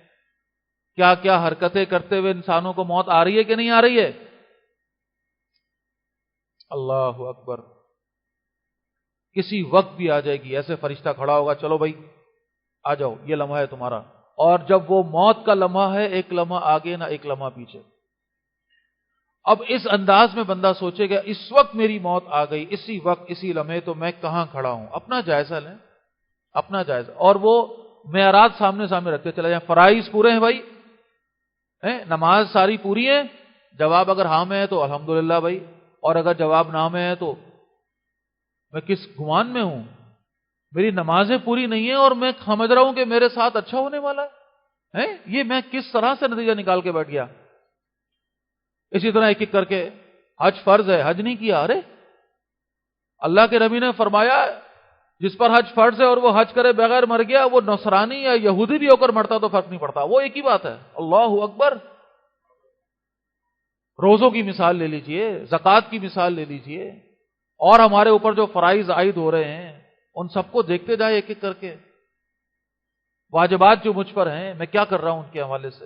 کیا کیا حرکتیں کرتے ہوئے انسانوں کو موت آ رہی ہے کہ نہیں آ رہی ہے۔ اللہ اکبر، کسی وقت بھی آ جائے گی، ایسے فرشتہ کھڑا ہوگا، چلو بھائی آ جاؤ، یہ لمحہ ہے تمہارا، اور جب وہ موت کا لمحہ ہے، ایک لمحہ آگے نہ ایک لمحہ پیچھے۔ اب اس انداز میں بندہ سوچے گا اس وقت میری موت آ گئی، اسی وقت اسی لمحے، تو میں کہاں کھڑا ہوں؟ اپنا جائزہ لیں، اپنا جائزہ، اور وہ معیارات سامنے سامنے رکھتے چلے جائیں۔ فرائض پورے ہیں بھائی، نماز ساری پوری ہے، جواب اگر ہاں میں ہے تو الحمدللہ بھائی، اور اگر جواب نہ میں ہے تو میں کس گمان میں ہوں؟ میری نمازیں پوری نہیں ہیں اور میں سمجھ رہا ہوں کہ میرے ساتھ اچھا ہونے والا ہے، یہ میں کس طرح سے نتیجہ نکال کے بیٹھ گیا۔ اسی طرح ایک ایک کر کے، حج فرض ہے، حج نہیں کیا، ارے اللہ کے نبی نے فرمایا جس پر حج فرض ہے اور وہ حج کرے بغیر مر گیا، وہ نصرانی یا یہودی بھی ہو کر مرتا تو فرق نہیں پڑتا، وہ ایک ہی بات ہے۔ اللہ اکبر۔ روزوں کی مثال لے لیجئے، زکوٰۃ کی مثال لے لیجئے، اور ہمارے اوپر جو فرائض عائد ہو رہے ہیں ان سب کو دیکھتے جائے ایک ایک کر کے، واجبات جو مجھ پر ہیں میں کیا کر رہا ہوں ان کے حوالے سے۔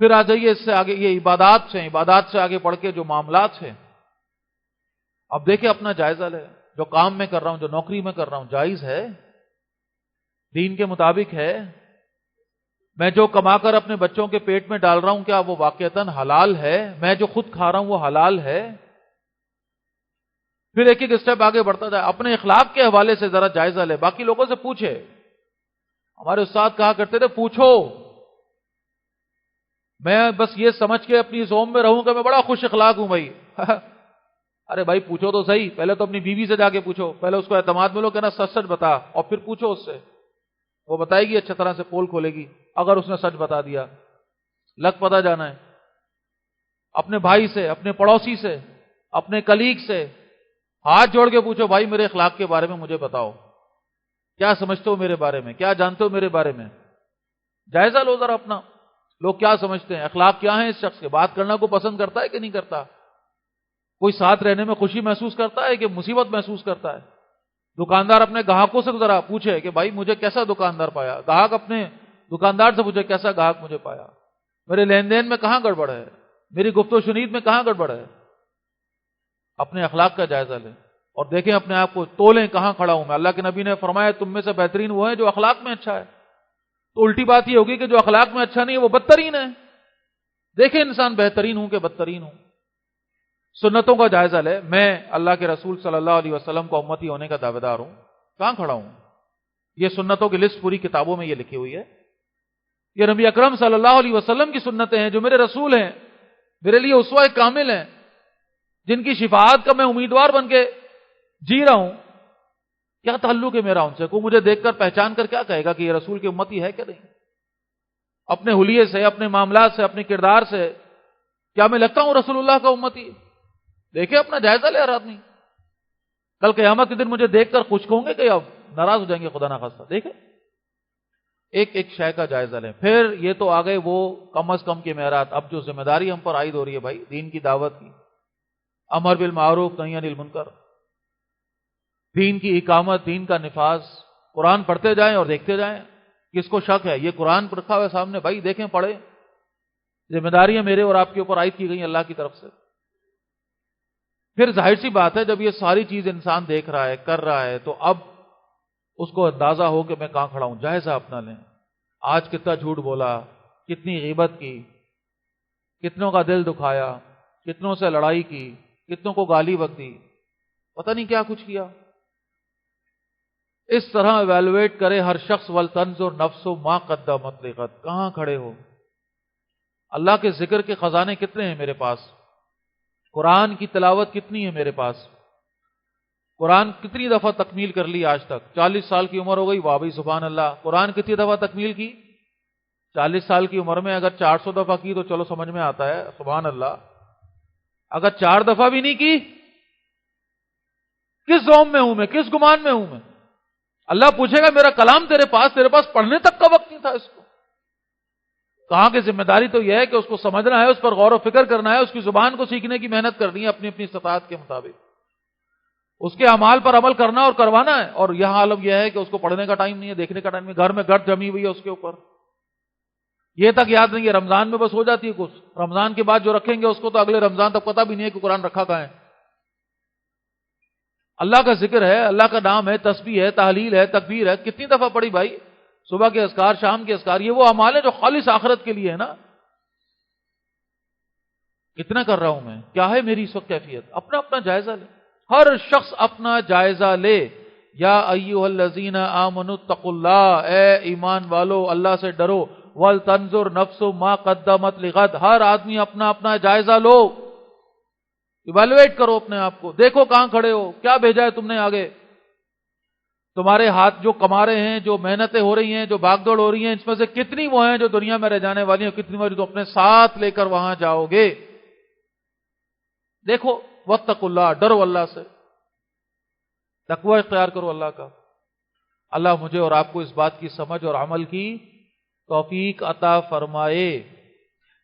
پھر آ جائیے اس سے آگے، یہ عبادات سے، عبادات سے آگے پڑھ کے جو معاملات ہیں، اب دیکھیں اپنا جائزہ لیں، جو کام میں کر رہا ہوں، جو نوکری میں کر رہا ہوں، جائز ہے، دین کے مطابق ہے؟ میں جو کما کر اپنے بچوں کے پیٹ میں ڈال رہا ہوں کیا وہ واقعتاً حلال ہے؟ میں جو خود کھا رہا ہوں وہ حلال ہے؟ پھر ایک ایک اسٹیپ آگے بڑھتا جائے، اپنے اخلاق کے حوالے سے ذرا جائزہ لے، باقی لوگوں سے پوچھے۔ ہمارے استاد کہا کرتے تھے پوچھو، میں بس یہ سمجھ کے اپنی زوم میں رہوں کہ میں بڑا خوش اخلاق ہوں بھائی۔ ارے بھائی پوچھو تو صحیح، پہلے تو اپنی بیوی سے جا کے پوچھو، پہلے اس کو اعتماد ملو کہ نا سچ سچ بتا، اور پھر پوچھو اس سے، وہ بتائے گی، اچھا طرح سے پول کھولے گی۔ اگر اس نے سچ بتا دیا، لگ پتہ جانا ہے۔ اپنے بھائی سے، اپنے پڑوسی سے، اپنے کلیگ سے ہاتھ جوڑ کے پوچھو، بھائی میرے اخلاق کے بارے میں مجھے بتاؤ، کیا سمجھتے ہو میرے بارے میں، کیا جانتے ہو میرے بارے میں؟ جائزہ لو ذرا اپنا، لوگ کیا سمجھتے ہیں، اخلاق کیا ہیں اس شخص کے، بات کرنا کو پسند کرتا ہے کہ نہیں کرتا، کوئی ساتھ رہنے میں خوشی محسوس کرتا ہے کہ مصیبت محسوس کرتا ہے۔ دکاندار اپنے گاہکوں سے ذرا پوچھے کہ بھائی مجھے کیسا دکاندار پایا، گاہک اپنے دکاندار سے پوچھے کیسا گاہک مجھے پایا، میرے لین دین میں کہاں گڑبڑ ہے، میری گفت و شنید میں کہاں گڑبڑ ہے۔ اپنے اخلاق کا جائزہ لیں اور دیکھیں اپنے آپ کو، تولیں کہاں کھڑا ہوں میں۔ اللہ کے نبی نے فرمایا تم میں سے بہترین وہ ہے جو اخلاق میں اچھا ہے، تو الٹی بات یہ ہوگی کہ جو اخلاق میں اچھا نہیں ہے وہ بدترین ہے۔ دیکھیں انسان بہترین ہوں کہ بدترین ہوں۔ سنتوں کا جائزہ لے، میں اللہ کے رسول صلی اللہ علیہ وسلم کا امتی ہونے کا دعوے دار ہوں، کہاں کھڑا ہوں؟ یہ سنتوں کی لسٹ پوری کتابوں میں یہ لکھی ہوئی ہے، یہ نبی اکرم صلی اللہ علیہ وسلم کی سنتیں ہیں، جو میرے رسول ہیں، میرے لیے اسوہ کامل ہیں، جن کی شفاعت کا میں امیدوار بن کے جی رہا ہوں۔ کیا تعلق ہے میرا ان سے؟ کوئی مجھے دیکھ کر پہچان کر کیا کہے گا کہ یہ رسول کی امتی ہے کہ نہیں؟ اپنے حلیے سے، اپنے معاملات سے، اپنے کردار سے کیا میں لگتا ہوں رسول اللہ کا امتی؟ دیکھیں اپنا جائزہ لے ہر آدمی، کل قیامت کے دن مجھے دیکھ کر خوش کہوں گے کہ اب ناراض ہو جائیں گے خدا نہ خواستہ۔ دیکھیں ایک ایک شے کا جائزہ لیں۔ پھر یہ تو آ گئے وہ کم از کم کے معیارات، اب جو ذمہ داری ہم پر عائد ہو رہی ہے بھائی، دین کی دعوت کی، امر بالمعروف نہی عن المنکر، دین کی اقامت، دین کا نفاذ۔ قرآن پڑھتے جائیں اور دیکھتے جائیں، کس کو شک ہے یہ قرآن پر رکھا ہوا ہے سامنے، بھائی دیکھیں پڑھیں، ذمہ داریاں میرے اور آپ کے اوپر عائد کی گئی اللہ کی طرف سے۔ پھر ظاہر سی بات ہے جب یہ ساری چیز انسان دیکھ رہا ہے، کر رہا ہے، تو اب اس کو اندازہ ہو کہ میں کہاں کھڑا ہوں۔ جائزہ اپنا لیں، آج کتنا جھوٹ بولا، کتنی غیبت کی، کتنوں کا دل دکھایا، کتنوں سے لڑائی کی، کتنوں کو گالی بکتی، پتہ نہیں کیا کچھ کیا۔ اس طرح ایویلویٹ کرے ہر شخص، وَلْتَنْظُرْ نَفْسٌ مَا قَدَّمَتْ لِغَدٍ، کہاں کھڑے ہو؟ اللہ کے ذکر کے خزانے کتنے ہیں میرے پاس؟ قرآن کی تلاوت کتنی ہے میرے پاس؟ قرآن کتنی دفعہ تکمیل کر لی آج تک؟ 40 سال کی عمر ہو گئی، واہ بھائی سبحان اللہ۔ قرآن کتنی دفعہ تکمیل کی؟ 40 سال کی عمر میں اگر 400 دفعہ کی تو چلو سمجھ میں آتا ہے، سبحان اللہ۔ اگر 4 دفعہ بھی نہیں کی، کس زوم میں ہوں میں، کس گمان میں ہوں میں؟ اللہ پوچھے گا میرا کلام تیرے پاس پڑھنے تک کا وقت نہیں تھا اس کو؟ کہاں کی ذمہ داری تو یہ ہے کہ اس کو سمجھنا ہے، اس پر غور و فکر کرنا ہے، اس کی زبان کو سیکھنے کی محنت کرنی ہے اپنی اپنی استطاعت کے مطابق، اس کے اعمال پر عمل کرنا اور کروانا ہے۔ اور یہاں عالم یہ ہے کہ اس کو پڑھنے کا ٹائم نہیں ہے، دیکھنے کا ٹائم نہیں، گھر میں گرد جمی ہوئی ہے اس کے اوپر، یہ تک یاد نہیں ہے، رمضان میں بس ہو جاتی ہے کچھ، رمضان کے بعد جو رکھیں گے اس کو تو اگلے رمضان تک پتہ بھی نہیں ہے کہ قرآن رکھا کہاں ہے۔ اللہ کا ذکر ہے، اللہ کا نام ہے، تسبیح ہے، تحلیل ہے، تکبیر ہے، کتنی دفعہ پڑھی بھائی؟ صبح کے اذکار، شام کے اذکار، یہ وہ اعمال ہیں جو خالص آخرت کے لیے ہے نا۔ کتنا کر رہا ہوں میں؟ کیا ہے میری اس وقت کیفیت؟ اپنا اپنا جائزہ لے، ہر شخص اپنا جائزہ لے۔ یا ایھا الذین آمنوا اتقوا اللہ، اے ایمان والو اللہ سے ڈرو، ولتنظر نفس ما قدمت لغد، ہر آدمی اپنا اپنا جائزہ لو، ایویلویٹ کرو اپنے آپ کو، دیکھو کہاں کھڑے ہو، کیا بھیجا ہے تم نے آگے، تمہارے ہاتھ جو کما رہے ہیں، جو محنتیں ہو رہی ہیں، جو بھاگ دوڑ ہو رہی ہیں، اس میں سے کتنی وہ ہیں جو دنیا میں رہ جانے والی ہیں، کتنی وہ جو اپنے ساتھ لے کر وہاں جاؤ گے۔ دیکھو، واتقوا اللہ، ڈرو اللہ سے، تقوی اختیار کرو اللہ کا۔ اللہ مجھے اور آپ کو اس بات کی سمجھ اور عمل کی توفیق عطا فرمائے۔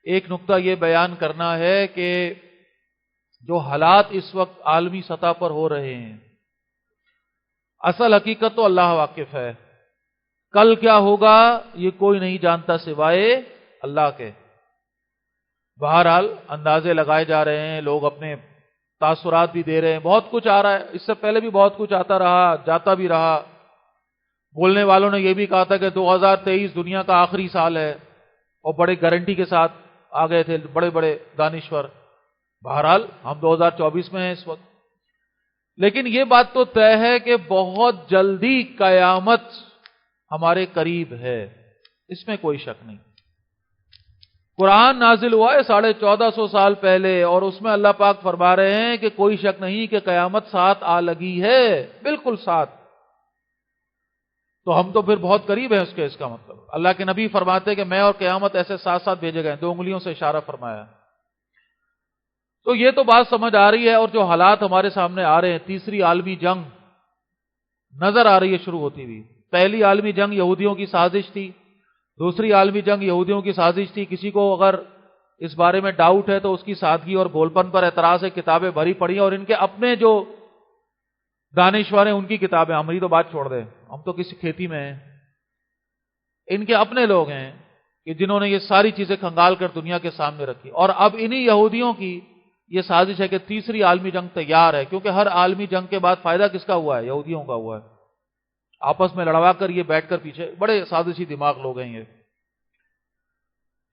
ایک نقطہ یہ بیان کرنا ہے کہ جو حالات اس وقت عالمی سطح پر ہو رہے ہیں، اصل حقیقت تو اللہ واقف ہے، کل کیا ہوگا یہ کوئی نہیں جانتا سوائے اللہ کے۔ بہرحال اندازے لگائے جا رہے ہیں، لوگ اپنے تاثرات بھی دے رہے ہیں، بہت کچھ آ رہا ہے، اس سے پہلے بھی بہت کچھ آتا رہا، جاتا بھی رہا۔ بولنے والوں نے یہ بھی کہا تھا کہ 2023 دنیا کا آخری سال ہے، اور بڑے گارنٹی کے ساتھ آ گئے تھے بڑے بڑے دانشور۔ بہرحال ہم 2024 میں ہیں اس وقت، لیکن یہ بات تو طے ہے کہ بہت جلدی قیامت ہمارے قریب ہے، اس میں کوئی شک نہیں۔ قرآن نازل ہوا ہے 1450 سال پہلے، اور اس میں اللہ پاک فرما رہے ہیں کہ کوئی شک نہیں کہ قیامت ساتھ آ لگی ہے، بالکل ساتھ۔ تو ہم تو پھر بہت قریب ہیں اس کا مطلب۔ اللہ کے نبی فرماتے کہ میں اور قیامت ایسے ساتھ ساتھ بھیجے گئے، 2 انگلیوں سے اشارہ فرمایا۔ تو یہ تو بات سمجھ آ رہی ہے، اور جو حالات ہمارے سامنے آ رہے ہیں، تیسری عالمی جنگ نظر آ رہی ہے شروع ہوتی ہوئی۔ پہلی عالمی جنگ یہودیوں کی سازش تھی، دوسری عالمی جنگ یہودیوں کی سازش تھی۔ کسی کو اگر اس بارے میں ڈاؤٹ ہے تو اس کی سادگی اور بھولپن پر اعتراض ہے، کتابیں بھری پڑی ہیں، اور ان کے اپنے جو دانشور ہیں ان کی کتابیں، ہماری تو بات چھوڑ دیں، ہم تو کسی کھیتی میں ہیں، ان کے اپنے لوگ ہیں کہ جنہوں نے یہ ساری چیزیں کھنگال کر دنیا کے سامنے رکھی۔ اور اب انہی یہودیوں کی یہ سازش ہے کہ تیسری عالمی جنگ تیار ہے، کیونکہ ہر عالمی جنگ کے بعد فائدہ کس کا ہوا ہے؟ یہودیوں کا ہوا ہے، آپس میں لڑوا کر یہ بیٹھ کر پیچھے، بڑے سازشی دماغ لوگ ہیں یہ۔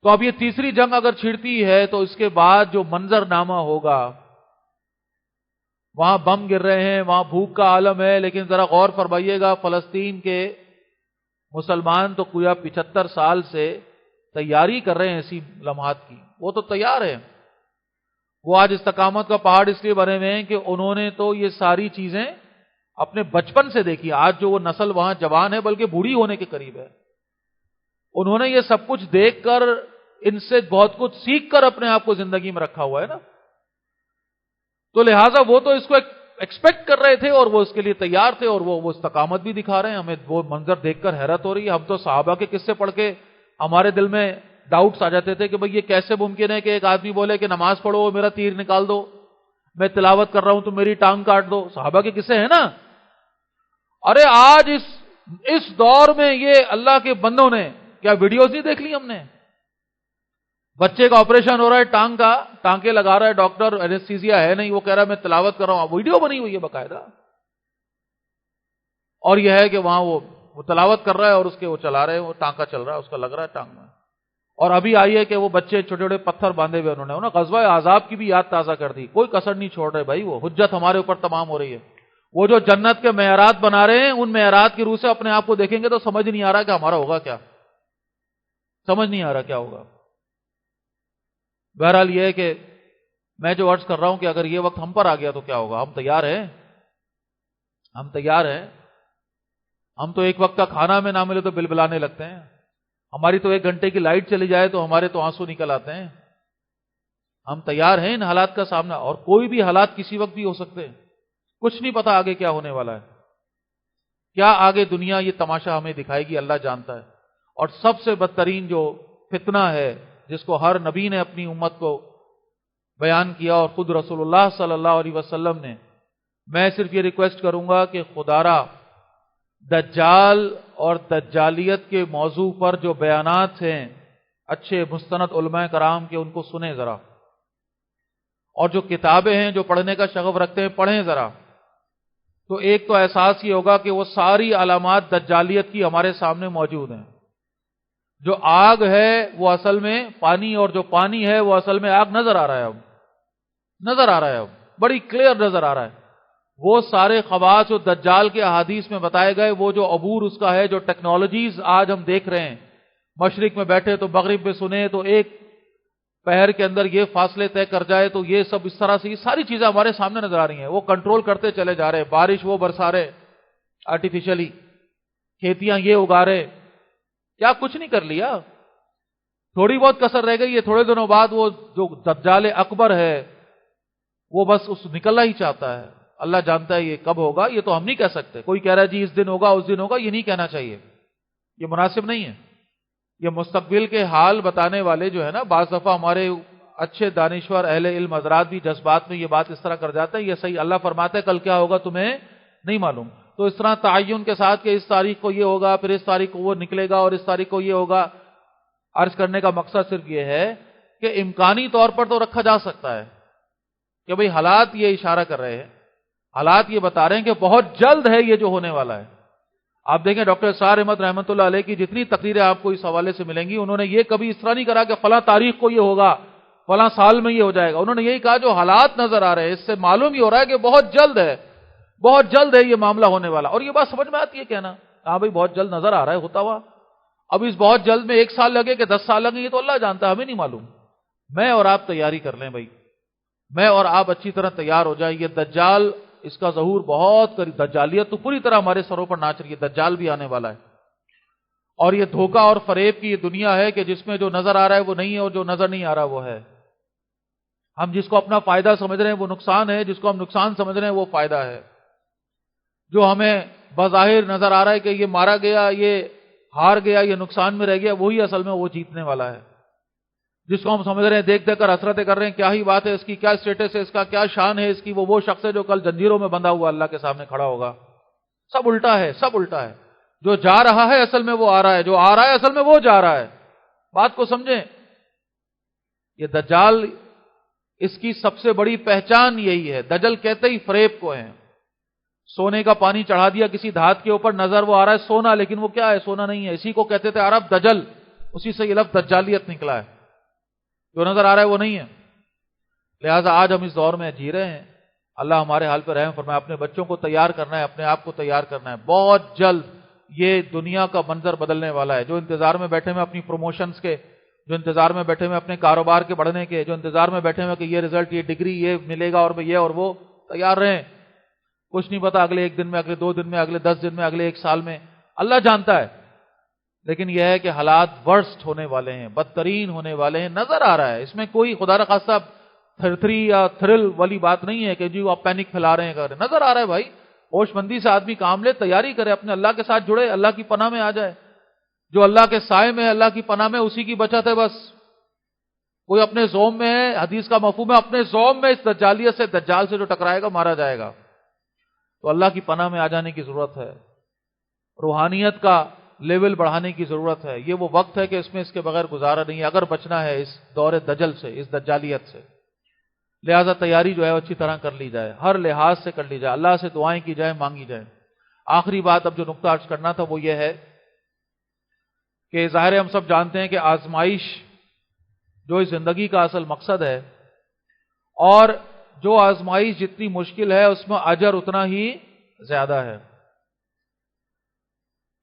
تو اب یہ تیسری جنگ اگر چھڑتی ہے تو اس کے بعد جو منظر نامہ ہوگا، وہاں بم گر رہے ہیں، وہاں بھوک کا عالم ہے، لیکن ذرا غور فرمائیے گا، فلسطین کے مسلمان تو گویا 75 سال سے تیاری کر رہے ہیں ایسی لمحات کی، وہ تو تیار ہیں۔ وہ آج استقامت کا پہاڑ اس لیے بنے ہوئے ہیں کہ انہوں نے تو یہ ساری چیزیں اپنے بچپن سے دیکھی۔ آج جو وہ نسل وہاں جوان ہے بلکہ بوڑھی ہونے کے قریب ہے، انہوں نے یہ سب کچھ دیکھ کر، ان سے بہت کچھ سیکھ کر اپنے آپ کو زندگی میں رکھا ہوا ہے نا۔ تو لہٰذا وہ تو اس کو ایکسپیکٹ کر رہے تھے اور وہ اس کے لیے تیار تھے، اور وہ استقامت بھی دکھا رہے ہیں۔ ہمیں وہ منظر دیکھ کر حیرت ہو رہی ہے۔ ہم تو صحابہ کے قصے پڑھ کے ہمارے دل میں ڈاؤٹس آ جاتے تھے کہ بھئی یہ کیسے ممکن ہے کہ ایک آدمی بولے کہ نماز پڑھو میرا تیر نکال دو، میں تلاوت کر رہا ہوں تو میری ٹانگ کاٹ دو۔ صحابہ کے قصے ہیں نا۔ ارے آج اس دور میں یہ اللہ کے بندوں نے کیا ویڈیوز نہیں دیکھ لی ہم نے؟ بچے کا آپریشن ہو رہا ہے، ٹانگ کا ٹانکے لگا رہا ہے ڈاکٹر، اینستھیزیا ہے نہیں، وہ کہہ رہا ہے میں تلاوت کر رہا ہوں، ویڈیو بنی ہوئی ہے باقاعدہ۔ اور یہ ہے کہ وہاں وہ تلاوت کر رہا ہے اور اس کے وہ چلا رہے ہیں، وہ ٹانکا چل رہا ہے، اس کا لگ رہا ہے ٹانگ میں۔ اور ابھی آئیے کہ وہ بچے چھوٹے چھوٹے پتھر باندھے ہوئے انہوں نے غزوہ احزاب کی بھی یاد تازہ کر دی، کوئی کسر نہیں چھوڑ رہے بھائی، وہ حجت ہمارے اوپر تمام ہو رہی ہے۔ وہ جو جنت کے معیارات بنا رہے ہیں، ان معیارات کی روح سے اپنے آپ کو دیکھیں گے تو سمجھ نہیں آ رہا کہ ہمارا ہوگا کیا، سمجھ نہیں آ رہا کیا ہوگا۔ بہرحال یہ ہے کہ میں جو عرض کر رہا ہوں کہ اگر یہ وقت ہم پر آ گیا تو کیا ہوگا، ہم تیار ہیں، ہم تیار ہیں۔ ہم تو ایک وقت کا کھانا میں نہ ملے تو بلبلانے لگتے ہیں، ہماری تو 1 گھنٹے کی لائٹ چلی جائے تو ہمارے تو آنسو نکل آتے ہیں۔ ہم تیار ہیں ان حالات کا سامنا، اور کوئی بھی حالات کسی وقت بھی ہو سکتے ہیں، کچھ نہیں پتا آگے کیا ہونے والا ہے، کیا آگے دنیا یہ تماشا ہمیں دکھائے گی اللہ جانتا ہے۔ اور سب سے بدترین جو فتنہ ہے جس کو ہر نبی نے اپنی امت کو بیان کیا اور خود رسول اللہ صلی اللہ علیہ وسلم نے، میں صرف یہ ریکویسٹ کروں گا کہ خدارا دجال اور دجالیت کے موضوع پر جو بیانات ہیں اچھے مستند علماء کرام کے، ان کو سنیں ذرا، اور جو کتابیں ہیں جو پڑھنے کا شغف رکھتے ہیں پڑھیں ذرا، تو ایک تو احساس یہ ہوگا کہ وہ ساری علامات دجالیت کی ہمارے سامنے موجود ہیں۔ جو آگ ہے وہ اصل میں پانی، اور جو پانی ہے وہ اصل میں آگ نظر آ رہا ہے، اب نظر آ رہا ہے، اب بڑی کلیئر نظر آ رہا ہے۔ وہ سارے خواص جو دجال کے احادیث میں بتائے گئے، وہ جو عبور اس کا ہے، جو ٹیکنالوجیز آج ہم دیکھ رہے ہیں، مشرق میں بیٹھے تو مغرب میں سنے تو ایک پہر کے اندر یہ فاصلے طے کر جائے، تو یہ سب اس طرح سے یہ ساری چیزیں ہمارے سامنے نظر آ رہی ہیں۔ وہ کنٹرول کرتے چلے جا رہے ہیں، بارش وہ برسا رہے آرٹیفیشلی، کھیتیاں یہ اگا رہے، کیا کچھ نہیں کر لیا، تھوڑی بہت کسر رہ گئی ہے۔ تھوڑے دنوں بعد وہ جو دجال اکبر ہے وہ بس اس نکلنا ہی چاہتا ہے، اللہ جانتا ہے یہ کب ہوگا، یہ تو ہم نہیں کہہ سکتے۔ کوئی کہہ رہا ہے جی اس دن ہوگا اس دن ہوگا، یہ نہیں کہنا چاہیے، یہ مناسب نہیں ہے۔ یہ مستقبل کے حال بتانے والے جو ہے نا، بعض دفعہ ہمارے اچھے دانشور اہل علم حضرات بھی جذبات میں یہ بات اس طرح کر جاتے ہیں، یہ صحیح، اللہ فرماتا ہے کل کیا ہوگا تمہیں نہیں معلوم، تو اس طرح تعین کے ساتھ کہ اس تاریخ کو یہ ہوگا، پھر اس تاریخ کو وہ نکلے گا اور اس تاریخ کو یہ ہوگا۔ عرض کرنے کا مقصد صرف یہ ہے کہ امکانی طور پر تو رکھا جا سکتا ہے کہ بھئی حالات یہ اشارہ کر رہے ہیں، حالات یہ بتا رہے ہیں کہ بہت جلد ہے یہ جو ہونے والا ہے۔ آپ دیکھیں ڈاکٹر سار احمد رحمۃ اللہ علیہ کی جتنی تقریریں آپ کو اس حوالے سے ملیں گی، انہوں نے یہ کبھی اس طرح نہیں کرا کہ فلاں تاریخ کو یہ ہوگا، فلاں سال میں یہ ہو جائے گا۔ انہوں نے یہی کہا جو حالات نظر آ رہے ہیں اس سے معلوم ہی ہو رہا ہے کہ بہت جلد ہے، بہت جلد ہے یہ معاملہ ہونے والا۔ اور یہ بات سمجھ میں آتی ہے کہنا، ہاں بھائی بہت جلد نظر آ رہا ہے ہوتا ہوا، اب اس بہت جلد میں 1 سال لگے کہ 10 سال لگے یہ تو اللہ جانتا ہے، ہمیں نہیں معلوم۔ میں اور آپ تیاری کر لیں بھائی، میں اور آپ اچھی طرح تیار ہو جائیں۔ یہ دجال اس کا ظہور بہت قریب، دجالیت تو پوری طرح ہمارے سروں پر ناچ رہی ہے، دجال بھی آنے والا ہے۔ اور یہ دھوکہ اور فریب کی یہ دنیا ہے کہ جس میں جو نظر آ رہا ہے وہ نہیں ہے اور جو نظر نہیں آ رہا وہ ہے۔ ہم جس کو اپنا فائدہ سمجھ رہے ہیں وہ نقصان ہے، جس کو ہم نقصان سمجھ رہے ہیں وہ فائدہ ہے۔ جو ہمیں بظاہر نظر آ رہا ہے کہ یہ مارا گیا، یہ ہار گیا، یہ نقصان میں رہ گیا، وہی اصل میں وہ جیتنے والا ہے۔ جس کو ہم سمجھ رہے ہیں، دیکھ دیکھ کر حسرتیں کر رہے ہیں، کیا ہی بات ہے، اس کی کیا اسٹیٹس ہے، اس کا کیا شان ہے، اس کی وہ شخص ہے جو کل زنجیروں میں بندھا ہوا اللہ کے سامنے کھڑا ہوگا۔ سب الٹا ہے، سب الٹا ہے۔ جو جا رہا ہے اصل میں وہ آ رہا ہے، جو آ رہا ہے اصل میں وہ جا رہا ہے۔ بات کو سمجھیں، یہ دجال، اس کی سب سے بڑی پہچان یہی ہے۔ دجل کہتے ہی فریب کو ہے۔ سونے کا پانی چڑھا دیا کسی دھات کے اوپر، نظر وہ آ رہا ہے سونا، لیکن وہ کیا ہے، سونا نہیں ہے۔ اسی کو کہتے تھے عرب دجل، اسی سے یہ لفظ دجالیت نکلا ہے، جو نظر آ رہا ہے وہ نہیں ہے۔ لہٰذا آج ہم اس دور میں جی رہے ہیں، اللہ ہمارے حال پہ رحم فرمائے۔ اپنے بچوں کو تیار کرنا ہے، اپنے آپ کو تیار کرنا ہے، بہت جلد یہ دنیا کا منظر بدلنے والا ہے۔ جو انتظار میں بیٹھے ہوئے اپنی پروموشنز کے، جو انتظار میں بیٹھے ہوئے اپنے کاروبار کے بڑھنے کے، جو انتظار میں بیٹھے ہوئے کہ یہ رزلٹ، یہ ڈگری، یہ ملے گا اور یہ اور وہ، تیار رہیں۔ کچھ نہیں پتا اگلے 1 دن میں، اگلے 2 دن میں، اگلے 10 دن میں، اگلے 1 سال میں، اللہ جانتا ہے۔ لیکن یہ ہے کہ حالات ورسٹ ہونے والے ہیں، بدترین ہونے والے ہیں، نظر آ رہا ہے۔ اس میں کوئی خدا نہ خواستہ تھری یا تھرل والی بات نہیں ہے کہ جی آپ پینک پھیلا رہے ہیں، نظر آ رہا ہے بھائی۔ ہوش مندی سے آدمی کام لے، تیاری کرے، اپنے اللہ کے ساتھ جڑے، اللہ کی پناہ میں آ جائے۔ جو اللہ کے سائے میں ہے، اللہ کی پناہ میں، اسی کی بچت ہے بس۔ کوئی اپنے زوم میں ہے، حدیث کا مفہوم ہے اپنے زوم میں، اس دجالیت سے، دجال سے جو ٹکرائے گا مارا جائے گا۔ تو اللہ کی پناہ میں آ جانے کی ضرورت ہے، روحانیت کا لیول بڑھانے کی ضرورت ہے۔ یہ وہ وقت ہے کہ اس میں اس کے بغیر گزارا نہیں ہے، اگر بچنا ہے اس دور دجل سے، اس دجالیت سے۔ لہذا تیاری جو ہے اچھی طرح کر لی جائے، ہر لحاظ سے کر لی جائے، اللہ سے دعائیں کی جائے، مانگی جائے۔ آخری بات اب جو نقطہ عرض کرنا تھا وہ یہ ہے کہ ظاہر ہے ہم سب جانتے ہیں کہ آزمائش جو اس زندگی کا اصل مقصد ہے، اور جو آزمائش جتنی مشکل ہے اس میں اجر اتنا ہی زیادہ ہے۔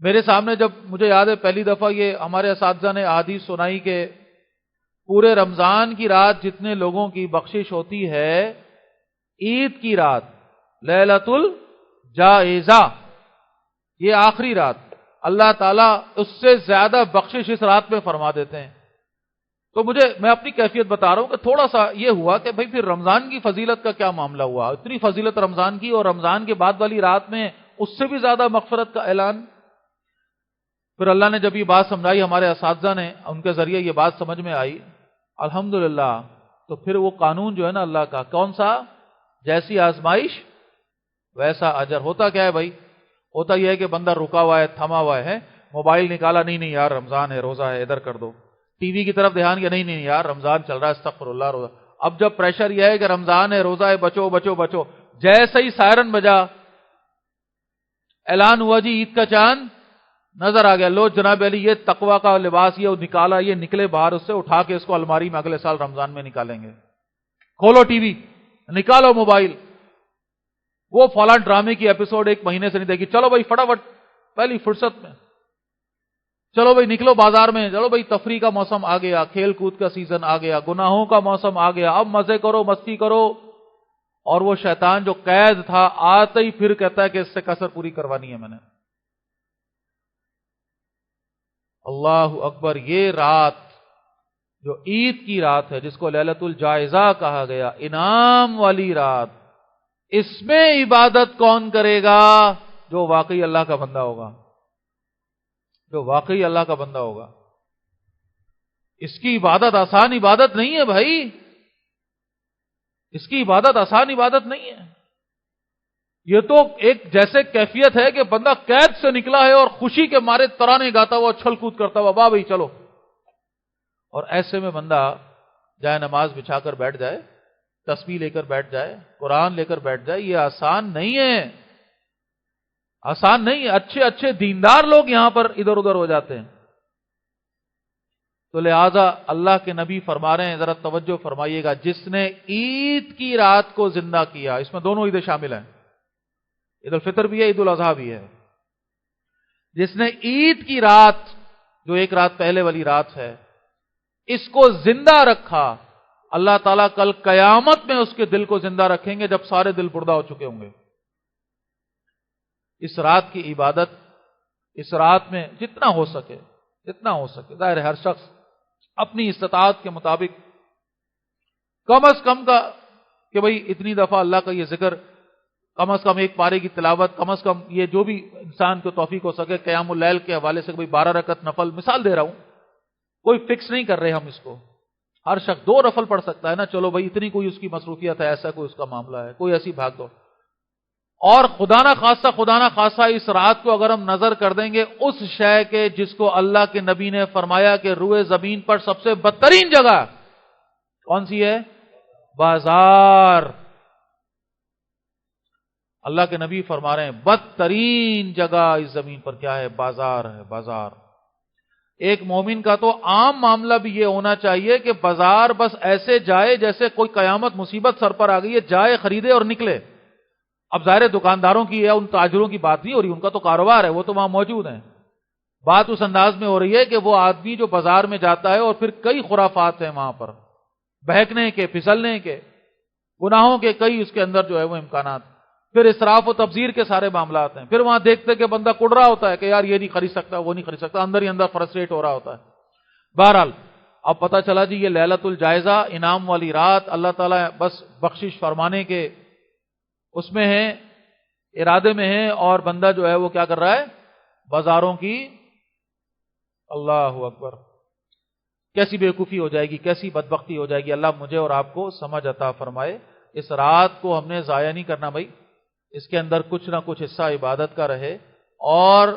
میرے سامنے جب مجھے یاد ہے پہلی دفعہ یہ ہمارے اساتذہ نے احادیث سنائی کہ پورے رمضان کی رات جتنے لوگوں کی بخشش ہوتی ہے، عید کی رات لیلۃ الجائزہ، یہ آخری رات، اللہ تعالیٰ اس سے زیادہ بخشش اس رات میں فرما دیتے ہیں۔ تو میں اپنی کیفیت بتا رہا ہوں کہ تھوڑا سا یہ ہوا کہ بھئی پھر رمضان کی فضیلت کا کیا معاملہ ہوا، اتنی فضیلت رمضان کی، اور رمضان کے بعد والی رات میں اس سے بھی زیادہ مغفرت کا اعلان۔ پھر اللہ نے جب یہ بات سمجھائی، ہمارے اساتذہ نے، ان کے ذریعے یہ بات سمجھ میں آئی الحمدللہ، تو پھر وہ قانون جو ہے نا اللہ کا، کون سا؟ جیسی آزمائش ویسا اجر۔ ہوتا کیا ہے بھائی؟ ہوتا یہ ہے کہ بندہ رکا ہوا ہے، تھما ہوا ہے، موبائل نکالا، نہیں یار رمضان ہے، روزہ ہے، ادھر کر دو، ٹی وی کی طرف دھیان کیا، نہیں یار رمضان چل رہا ہے، استغفر اللہ، روزہ۔ اب جب پریشر یہ ہے کہ رمضان ہے، روزہ ہے، بچو بچو بچو، جیسے ہی سائرن بجا، اعلان ہوا جی عید کا چاند نظر آ گیا، لو جناب علی یہ تقوی کا لباس یہ نکالا، یہ نکلے باہر، اس سے اٹھا کے اس کو الماری میں اگلے سال رمضان میں نکالیں گے۔ کھولو ٹی وی، نکالو موبائل، وہ فلاں ڈرامے کی ایپیسوڈ ایک مہینے سے نہیں دیکھی، چلو بھائی فٹافٹ پہلی فرصت میں، چلو بھائی نکلو بازار میں، چلو بھائی تفریح کا موسم آ گیا، کھیل کود کا سیزن آ گیا، گناہوں کا موسم آ گیا، اب مزے کرو، مستی کرو۔ اور وہ شیطان جو قید تھا آتے ہی پھر کہتا ہے کہ اس سے کسر پوری کروانی ہے میں نے۔ اللہ اکبر، یہ رات جو عید کی رات ہے، جس کو لیلۃ الجائزہ کہا گیا، انعام والی رات، اس میں عبادت کون کرے گا؟ جو واقعی اللہ کا بندہ ہوگا، جو واقعی اللہ کا بندہ ہوگا۔ اس کی عبادت آسان عبادت نہیں ہے بھائی، اس کی عبادت آسان عبادت نہیں ہے۔ یہ تو ایک جیسے کیفیت ہے کہ بندہ قید سے نکلا ہے اور خوشی کے مارے ترانے گاتا ہوا، چھل کود کرتا ہوا، واہ بھائی چلو، اور ایسے میں بندہ جائے نماز بچھا کر بیٹھ جائے، تسبیح لے کر بیٹھ جائے، قرآن لے کر بیٹھ جائے، یہ آسان نہیں ہے، آسان نہیں ہے۔ اچھے اچھے دیندار لوگ یہاں پر ادھر ادھر ہو جاتے ہیں۔ تو لہذا اللہ کے نبی فرما رہے ہیں، ذرا توجہ فرمائیے گا، جس نے عید کی رات کو زندہ کیا، اس میں دونوں عیدیں شامل ہیں، عید الفطر بھی ہے، عید الاضحیٰ بھی ہے۔ جس نے عید کی رات، جو ایک رات پہلے والی رات ہے، اس کو زندہ رکھا، اللہ تعالیٰ کل قیامت میں اس کے دل کو زندہ رکھیں گے جب سارے دل مردہ ہو چکے ہوں گے۔ اس رات کی عبادت، اس رات میں جتنا ہو سکے، ظاہر ہے ہر شخص اپنی استطاعت کے مطابق کم از کم کا کہ بھئی اتنی دفعہ اللہ کا یہ ذکر، کم از کم ایک پارے کی تلاوت، کم از کم یہ جو بھی انسان کو توفیق ہو سکے، قیام اللیل کے حوالے سے 12 رکعت نفل، مثال دے رہا ہوں، کوئی فکس نہیں کر رہے ہم اس کو، ہر شخص 2 نفل پڑھ سکتا ہے نا، چلو بھائی اتنی کوئی اس کی مصروفیت ہے، ایسا کوئی اس کا معاملہ ہے، کوئی ایسی بھاگ دو۔ اور خدا نہ خاصہ اس رات کو اگر ہم نظر کر دیں گے اس شے کے جس کو اللہ کے نبی نے فرمایا کہ روئے زمین پر سب سے بدترین جگہ کون سی ہے؟ بازار۔ اللہ کے نبی فرما رہے ہیں بدترین جگہ اس زمین پر کیا ہے؟ بازار ہے، بازار۔ ایک مومن کا تو عام معاملہ بھی یہ ہونا چاہیے کہ بازار بس ایسے جائے جیسے کوئی قیامت مصیبت سر پر آ گئی ہے، جائے خریدے اور نکلے۔ اب ظاہر دکانداروں کی یا ان تاجروں کی بات نہیں ہو رہی، ان کا تو کاروبار ہے، وہ تو وہاں موجود ہیں۔ بات اس انداز میں ہو رہی ہے کہ وہ آدمی جو بازار میں جاتا ہے اور پھر کئی خرافات ہیں وہاں پر، بہکنے کے، پھسلنے کے، گناہوں کے کئی اس کے اندر جو ہے وہ امکانات، پھر اسراف و تبذیر کے سارے معاملات ہیں، پھر وہاں دیکھتے کہ بندہ کڑ رہا ہوتا ہے کہ یار یہ نہیں خرید سکتا، وہ نہیں خرید سکتا، اندر ہی اندر فرسٹریٹ ہو رہا ہوتا ہے۔ بہرحال اب پتہ چلا جی یہ لیلۃ الجائزہ، انعام والی رات، اللہ تعالیٰ بس بخشش فرمانے کے اس میں ہے، ارادے میں ہے، اور بندہ جو ہے وہ کیا کر رہا ہے؟ بازاروں کی، اللہ اکبر، کیسی بیوقوفی ہو جائے گی، کیسی بدبختی ہو جائے گی۔ اللہ مجھے اور آپ کو سمجھ عطا فرمائے۔ اس رات کو ہم نے ضائع نہیں کرنا بھائی، اس کے اندر کچھ نہ کچھ حصہ عبادت کا رہے، اور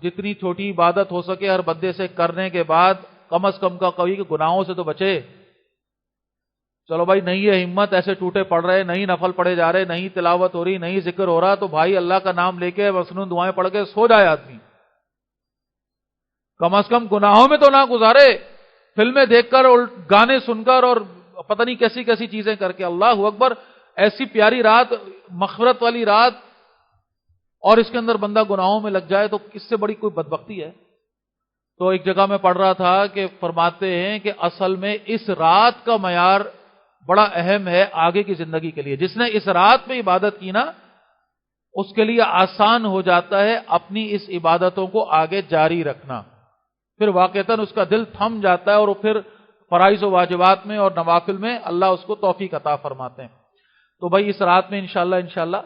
جتنی چھوٹی عبادت ہو سکے ہر بندے سے کرنے کے بعد کم از کم کا کوئی کہ گناہوں سے تو بچے۔ چلو بھائی نہیں ہے ہمت، ایسے ٹوٹے پڑ رہے، نہیں نفل پڑے جا رہے، نہیں تلاوت ہو رہی، نہیں ذکر ہو رہا، تو بھائی اللہ کا نام لے کے مسنون دعائیں پڑھ کے سو جائے آدمی، کم از کم گناہوں میں تو نہ گزارے، فلمیں دیکھ کر اور گانے سن کر اور پتہ نہیں کیسی کیسی چیزیں کر کے۔ اللہ اکبر، ایسی پیاری رات، مغفرت والی رات، اور اس کے اندر بندہ گناہوں میں لگ جائے تو اس سے بڑی کوئی بدبختی ہے؟ تو ایک جگہ میں پڑھ رہا تھا کہ فرماتے ہیں کہ اصل میں اس رات کا معیار بڑا اہم ہے آگے کی زندگی کے لیے۔ جس نے اس رات میں عبادت کی نا، اس کے لیے آسان ہو جاتا ہے اپنی اس عبادتوں کو آگے جاری رکھنا، پھر واقعتاً اس کا دل تھم جاتا ہے اور پھر فرائض و واجبات میں اور نوافل میں اللہ اس کو توفیق عطا فرماتے ہیں۔ تو بھائی اس رات میں انشاءاللہ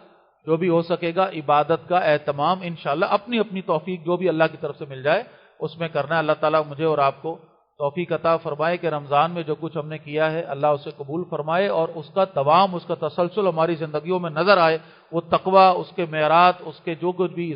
جو بھی ہو سکے گا عبادت کا اہتمام انشاءاللہ اپنی اپنی توفیق جو بھی اللہ کی طرف سے مل جائے اس میں کرنا ہے۔ اللہ تعالیٰ مجھے اور آپ کو توفیق عطا فرمائے کہ رمضان میں جو کچھ ہم نے کیا ہے اللہ اسے قبول فرمائے، اور اس کا دوام، اس کا تسلسل ہماری زندگیوں میں نظر آئے، وہ تقوی، اس کے معیارات، اس کے جو کچھ بھی